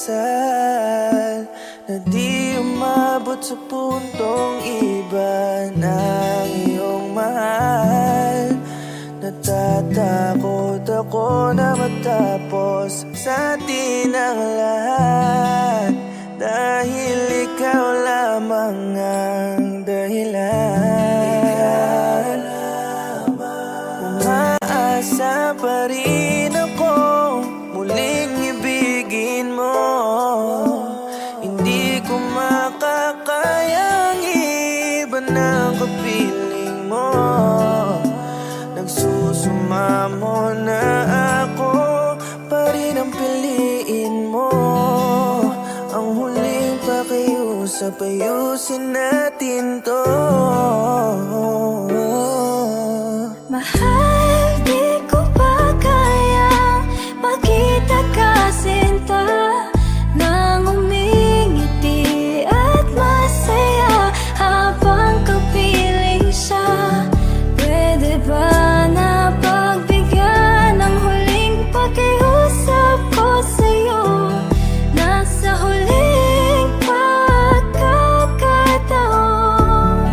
dasal na di umabot sa puntong iba ng iyong mahal. Natatakot ako na matapos sa atin ang lahat, dahil ikaw lamang ang dahilan. Umaasa pa rin ako muling ibigin mo. Hindi ko makakayang iba ng kapiling mo. Nagsusumamo na ako, pa rin ang piliin mo. Ang huling pakiusap, ayusin natin to. Mahal, di ko pa kayang makita ka sinta nang umingiti at masaya habang kapiling siya. Pwede ba na pagbigyan ang huling pakiusap ko sa'yo? Nasa huling pagkakataon,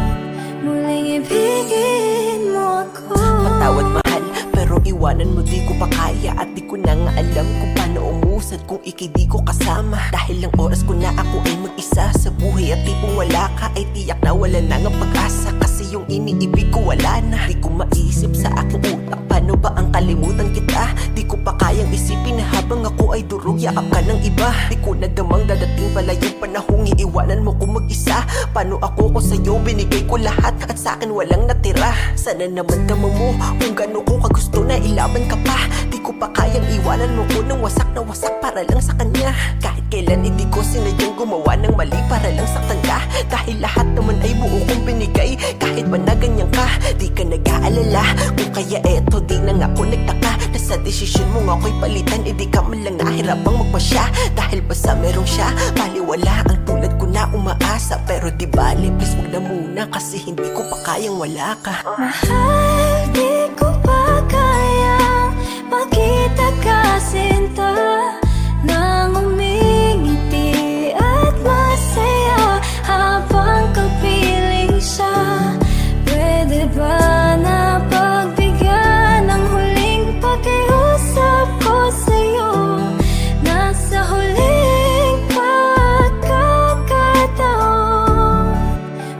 muling ibigin mo ako. Patawad mahal, pero iwanan mo di ko pa kaya. At di ko na nga alam kung paano umusad kung ikay di ko kasama. Dahil lang oras ko na ako ay mag-isa sa buhay. At tipong wala ka ay tiyak na wala na nga pag-asa. Kasi yung iniibig ko wala na. Di ko maisip sa aking utak, paano ba ang kalimutan kita? Di ko pa kayang isipin na habang ako ay durog, yakap ka ng iba. Di ko nagamang dadating pala yung panahong iiwanan mo ko mag-isa. Paano ako kung sa'yo binigay ko lahat at sa akin walang natira? Sana naman tama mo kung gano'n ko kagusto na ilaban ka pa. Di ko pa kayang iwanan mo ko ng wasak na wasak para lang sa kanya. Kahit kailan hindi ko sinadyang gumawa ng mali para lang saktan ka. Dahil lahat naman ay buo kong binigay. Kahit ba na ganyan ka, di ka nag-aalala. Kung kaya eto di na nga ako nagtaka na sa desisyon mo nga ako'y palitan. E di ka man lang nahirapang magpasya. Dahil basta merong siya, baliwala ang tulad ko na umaasa. Pero di bali, please wag na muna kasi hindi ko pa kayang wala ka. Mahal, di ko pa kayang makita ka sinta nang umingiti at masaya habang kapiling siya. Pwede ba na pagbigyan ang huling pakiusap ko sa'yo? Nasa huling pagkakataon,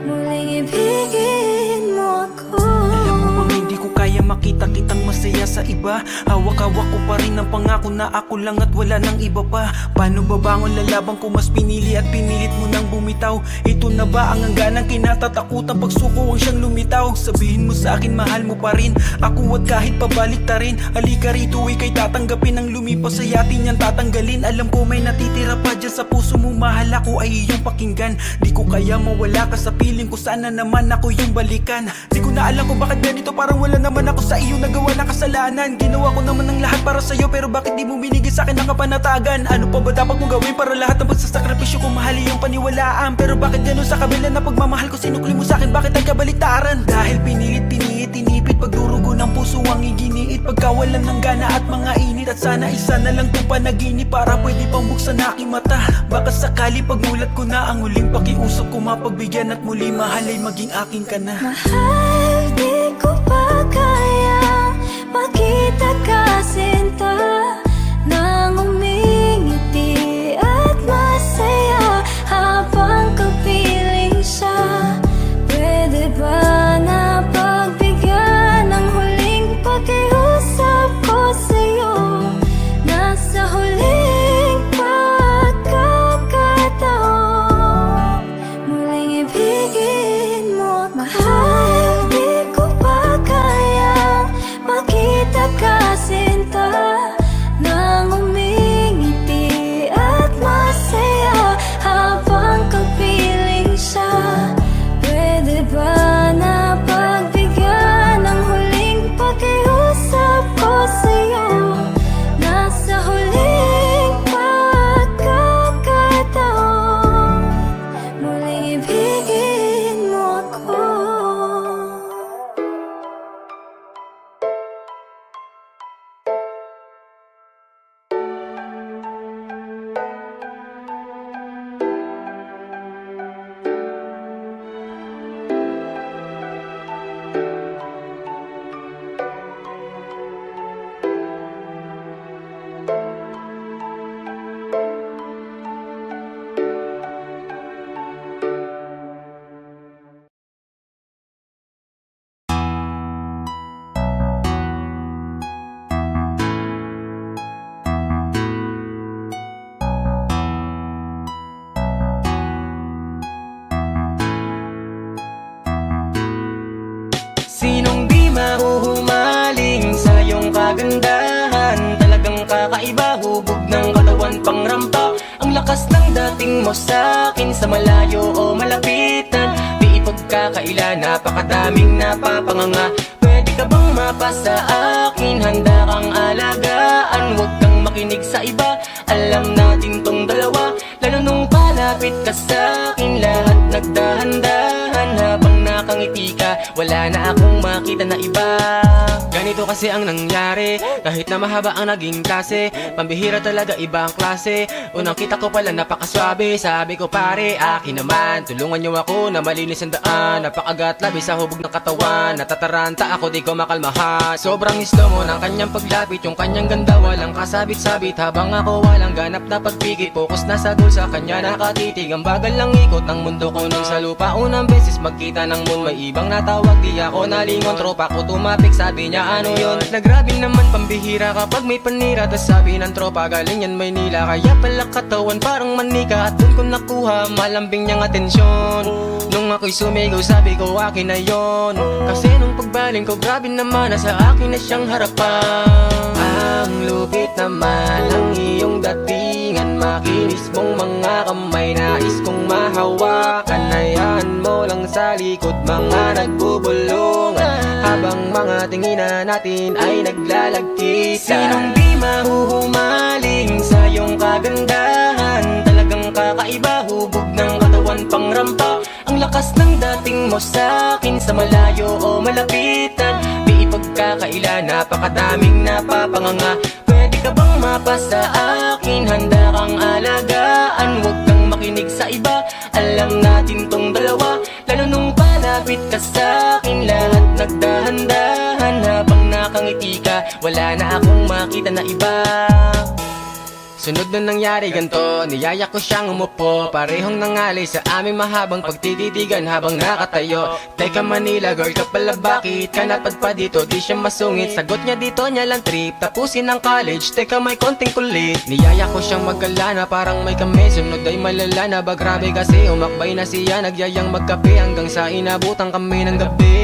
muling ibigin mo ako. Alam mo bang hindi ko kaya makita kitang masaya sa iba? Hawak-hawak ko pa rin ang pangako na ako lang at wala nang iba pa. Paano babangon lalabang ko mas pinili at pinilit mo nang bumitaw? Ito na ba ang hangganang kinatatakutan pagsuko ang siyang lumitaw? Sabihin mo sa akin mahal mo pa rin ako at kahit pabalik ta rin. Halika rito ikay tatanggapin ang lumipas sa yatin yan tatanggalin. Alam ko may natitira pa dyan sa puso mo, mahal ako ay iyong pakinggan. Di ko kaya mawala ka sa piling ko, sana naman ako yung balikan. Di ko na alam kung bakit ganito, parang wala naman ako sa iyo nagawa na kasalanan. Ginawa ko naman ng lahat para sa'yo, pero bakit di mo binigay sa akin ang kapanatagan? Ano pa ba dapat kong gawin para lahat ng pagsasakripisyo ko mahal iyong paniwalaan? Pero bakit ganun sa kabila na pagmamahal ko sinukli mo sa akin, bakit ay kabaliktaran? Dahil pinilit, tinipit, pagdurugo ng puso ang iginiit, pagkawalan ng gana at mga init. At sana isa na lang itong panaginip para pwede pang buksan aking mata. Baka sakali pagmulat ko na ang huling pakiusap ko mapagbigyan at muli mahal ay maging akin ka na. Mahal, di ko pa kayang makita ka sinta nang umingiti at masaya habang kapiling siya. Pwede ba na pagbigyan ang huling pakiusap ko sa'yo? Nasa huling pagkakataon, muling ibigin mo ako. Mahal, di dating mo sa'kin sa malayo o malapitan. Di ipagkakaila, napakadaming napapanganga. Pwede ka bang mapasa akin? Handa kang alagaan, huwag kang makinig sa iba. Alam natin tong dalawa, lalo nung palapit ka sa'kin. Lahat nagdahan-dahan habang nakangiti ka. Wala na akong makita na iba. Ganito kasi ang nangyari, kahit na mahaba ang naging klase. Pambihira talaga iba ang klase. Unang kita ko pala napakaswabe. Sabi ko pare, akin naman, tulungan niyo ako na malinis ang daan. Napakagat labi sa hubog ng katawan. Natataranta ako, di ko makalmahan. Sobrang slow mo ng kanyang paglapit. Yung kanyang ganda walang kasabit-sabit. Habang ako walang ganap na pagpikit. Focus na sa goal, sa kanya nakatitig. Ang bagal lang ikot ng mundo ko nun sa lupa. Unang beses magkita ng moon, may ibang natawag. Di ako nalingon, tropa ko tumapik. Sabi niya ano yun? Nagrabe naman pambihira kapag may panira. Tas sabi ng tropa galing yan Maynila. Kaya pala katawan parang manika. At dun ko nakuha malambing niyang atensyon. Nung ako'y sumigaw sabi ko akin na yon. Kasi nung pagbaling ko grabe naman, nasa akin na siyang harapan. Ang lupit naman ang iyong datingan. Makinis mong mga kamay, nais kong mahawakan. Hayaan mo lang sa likod mga nagbubulungan. Habang mga tinginan natin ay naglalagkitan. Sinong di mahuhumaling sa iyong kagandahan? Talagang kakaiba, hubog ng katawan pang rampa. Ang lakas ng dating mo sa'kin sa malayo o malapitan. Di ipagkakaila, napakadaming napapanganga. Pwede ka bang mapasa akin? Handa kang alagaan, huwag kang makinig sa iba. Alam natin tong dalawa, lalo nung palapit ka sa'kin. Lahat nagdahan-dahan habang nakangiti ka. Wala na akong makita na iba. Sunod na nangyari ganto, niyaya ko siyang umupo. Parehong nangalay sa aming mahabang pagtititigan habang nakatayo. Teka Manila girl ka pala, bakit ka napadpa dito? Di siya masungit, sagot niya dito niya lang trip. Tapusin ang college, teka may konting kulit. Niyaya ko siyang maggala na parang may kami. Sunod ay malala na ba, grabe kasi umakbay na siya. Nagyayang magkape hanggang sa inabutan kami ng gabi.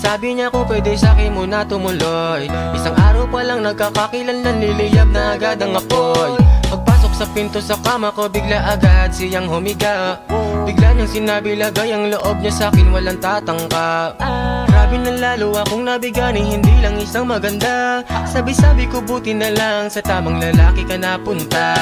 Sabi niya kung pwede sa'kin muna tumuloy. Isang araw pa lang nagkakakilanlan, niliyab na agad ang apoy. Pagpasok sa pinto sa kama ko, bigla agad siyang humiga. Bigla niyang sinabi lagay ang loob niya sa'kin, walang tatangka. Grabe na lalo akong nabigani, hindi lang isang maganda. Sabi-sabi ko buti na lang sa tamang lalaki ka napunta.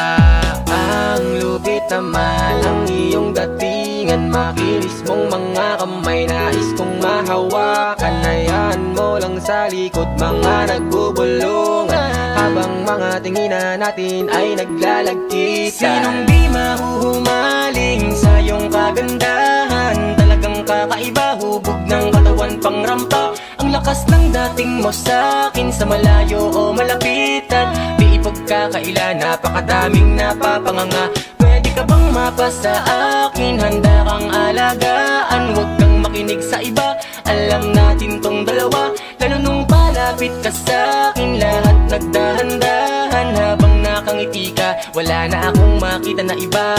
Ang lupit naman ang iyong datingan. Makinis mong mga kamay, nais kong mahawakan. Hayaan mo lang sa likod mga nagbubulungan. Habang mga tinginan natin ay naglalagkitan. Sinong di mahuhumaling sa iyong kagandahan? Talagang kakaiba, hubog ng katawan pang rampa. Ang lakas ng dating mo sa'kin sa malayo o malapitan. Di ipagkakaila, napakadaming napapanganga. Pwede ka bang mapasa akin? Handa kang alagaan, huwag kang makinig sa iba. Alam natin tong dalawa, lalo nung palapit ka sa'kin. Lahat nagdahan-dahan habang nakangiti ka. Wala na akong makita na iba.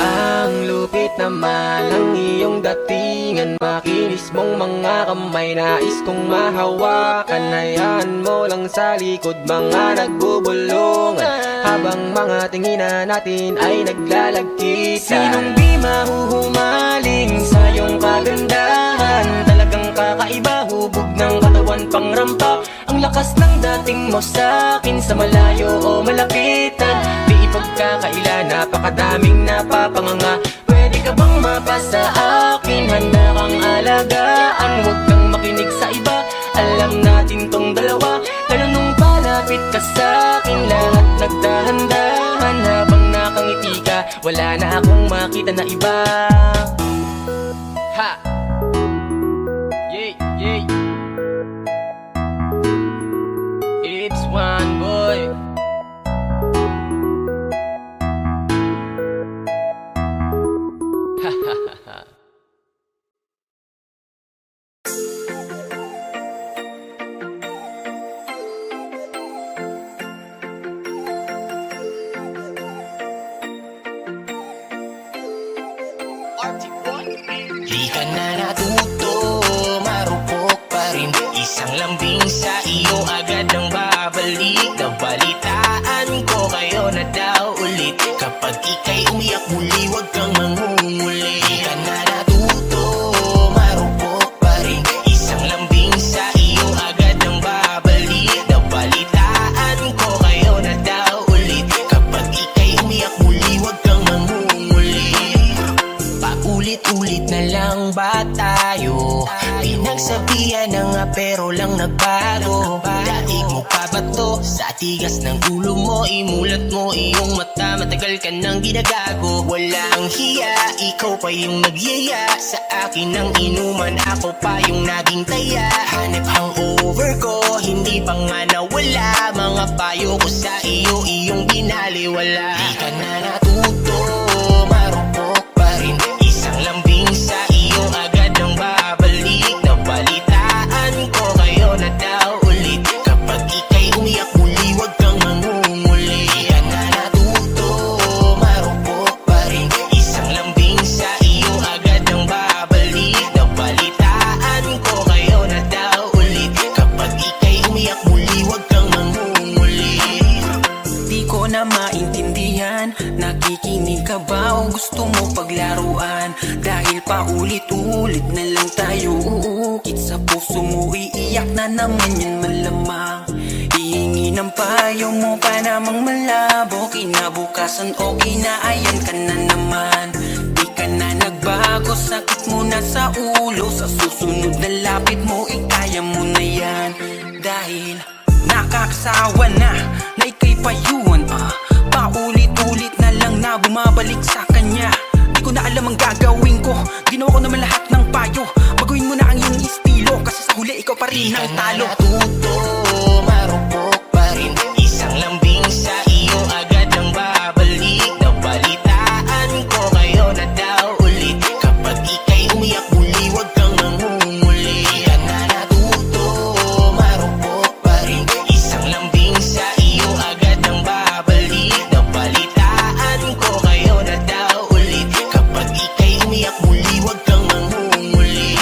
Ang lupit naman ang iyong datingan. Makinis mong mga kamay, nais kong mahawakan. Hayaan mo lang sa likod mga nagbubulungan. Habang mga tinginan natin ay naglalagkitan. Sinong di mahuhumaling sa iyong kagandahan? Talagang kakaiba, hubog ng katawan pang rampa. Ang lakas ng dating mo sa'kin sa malayo o malapitan. Di ipagkakaila, napakadaming napapanganga. Pwede ka bang mapasa akin? Handa kang alagaan, huwag kang makinig sa iba. Alam natin tong dalawa, lalo nung palapit ka sa'kin. Lahat nagdahan-dahan habang nakangiti ka. Wala na akong makita na iba. Ha! Yay, yay. It's one boy. Ha ha ha ha. Di ka na natuto, marupok pa rin. Isang lambing sa iyo agad ang babalik. Nabalitaan ko kayo na daw ulit. Kapag ika'y umiyak muli, lang ba tayo? Pinagsabihan na nga pero lang nagbago. Daig mo pa ba to? Sa tigas ng ulo mo, imulat mo iyong mata. Matagal ka nang ginagago. Walang hiya, ikaw pa yung nagyaya sa akin ng inuman, ako pa yung naging taya. Hanep hangover ko, hindi pa nga nawala. Mga payo ko sa iyo, iyong binaliwala. Di ka na natuto, marupok pa rin. Isang lambing sa iyo, agad nang babalik. Nabalitaan ko kayo na daw ulit. Kapag ika'y umiyak muli, wag kang mangunguli. Di ka na natuto, marupok pa rin. Isang lambing sa iyo, agad nang babalik. Nabalitaan ko kayo na daw ulit. Kapag ika'y umiyak muli, wag kang mangunguli. Di ko na maintindihan, nakikinig ka ba o gusto mo paglaruan? Dahil paulit-ulit na lang tayo uukit sa puso mo, iiyak na naman yan malamang. Hihingi ng payo mo pa namang malabo, kinabukasan okay na ayan ka na naman. Di ka na nagbago, sakit mo na sa ulo, sa susunod na lapit mo, ikaya mo na yan. Dahil nakakasawa na ika'y payuhan, paulit-ulit na lang na bumabalik sa kanya. Di ko na alam ang gagawin ko, ginawa ko naman lahat ng payo. Baguhin mo na ang iyong estilo, kasi sa huli ikaw pa rin ang talo. Natuto, marupok pa rin. Isang lambing sa iyo, agad ang babalik. Nabalitaan ko kayo na daw ulit. Kapag ika'y umiyak muli, wag kang mangunguli. Di ka na natuto, marupok pa rin. Isang lambing sa iyo, agad ang babalik. Nabalitaan ko kayo na daw ulit. Kapag ika'y umiyak muli, wag kang mangunguli.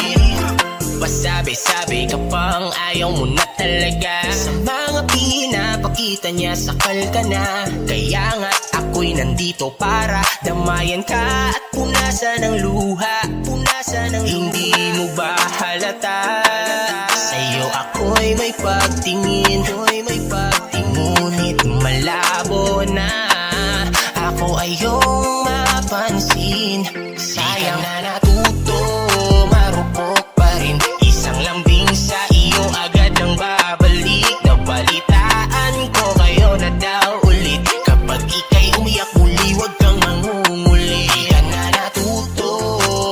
Pasabi-sabi ka pang ayaw mo na talaga. Sa mga pinapakita niya, sakal ka na. Kaya nga ako'y nandito para damayan ka at punasan ng luha. Punasan ng hindi mo ba halata? Sa'yo ako'y may pagtingin, ngunit malabo na. Ako ay iyong mapansin. Sayang na natuto, marupok pa rin. Isang lambing sa iyo, agad ang babalik. Nabalitaan ko kayo na daw ulit. Kapag ika'y umiyak muli, wag kang mangunguli. Di ka na natuto,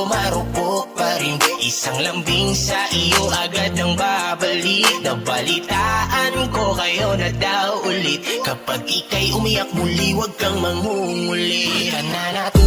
marupok pa rin. Isang lambing sa iyo, agad ang babalik. Nabalitaan ko kayo na daw ulit. Kapag ika'y umiyak muli, wag kang mangunguli. Di ka na natuto,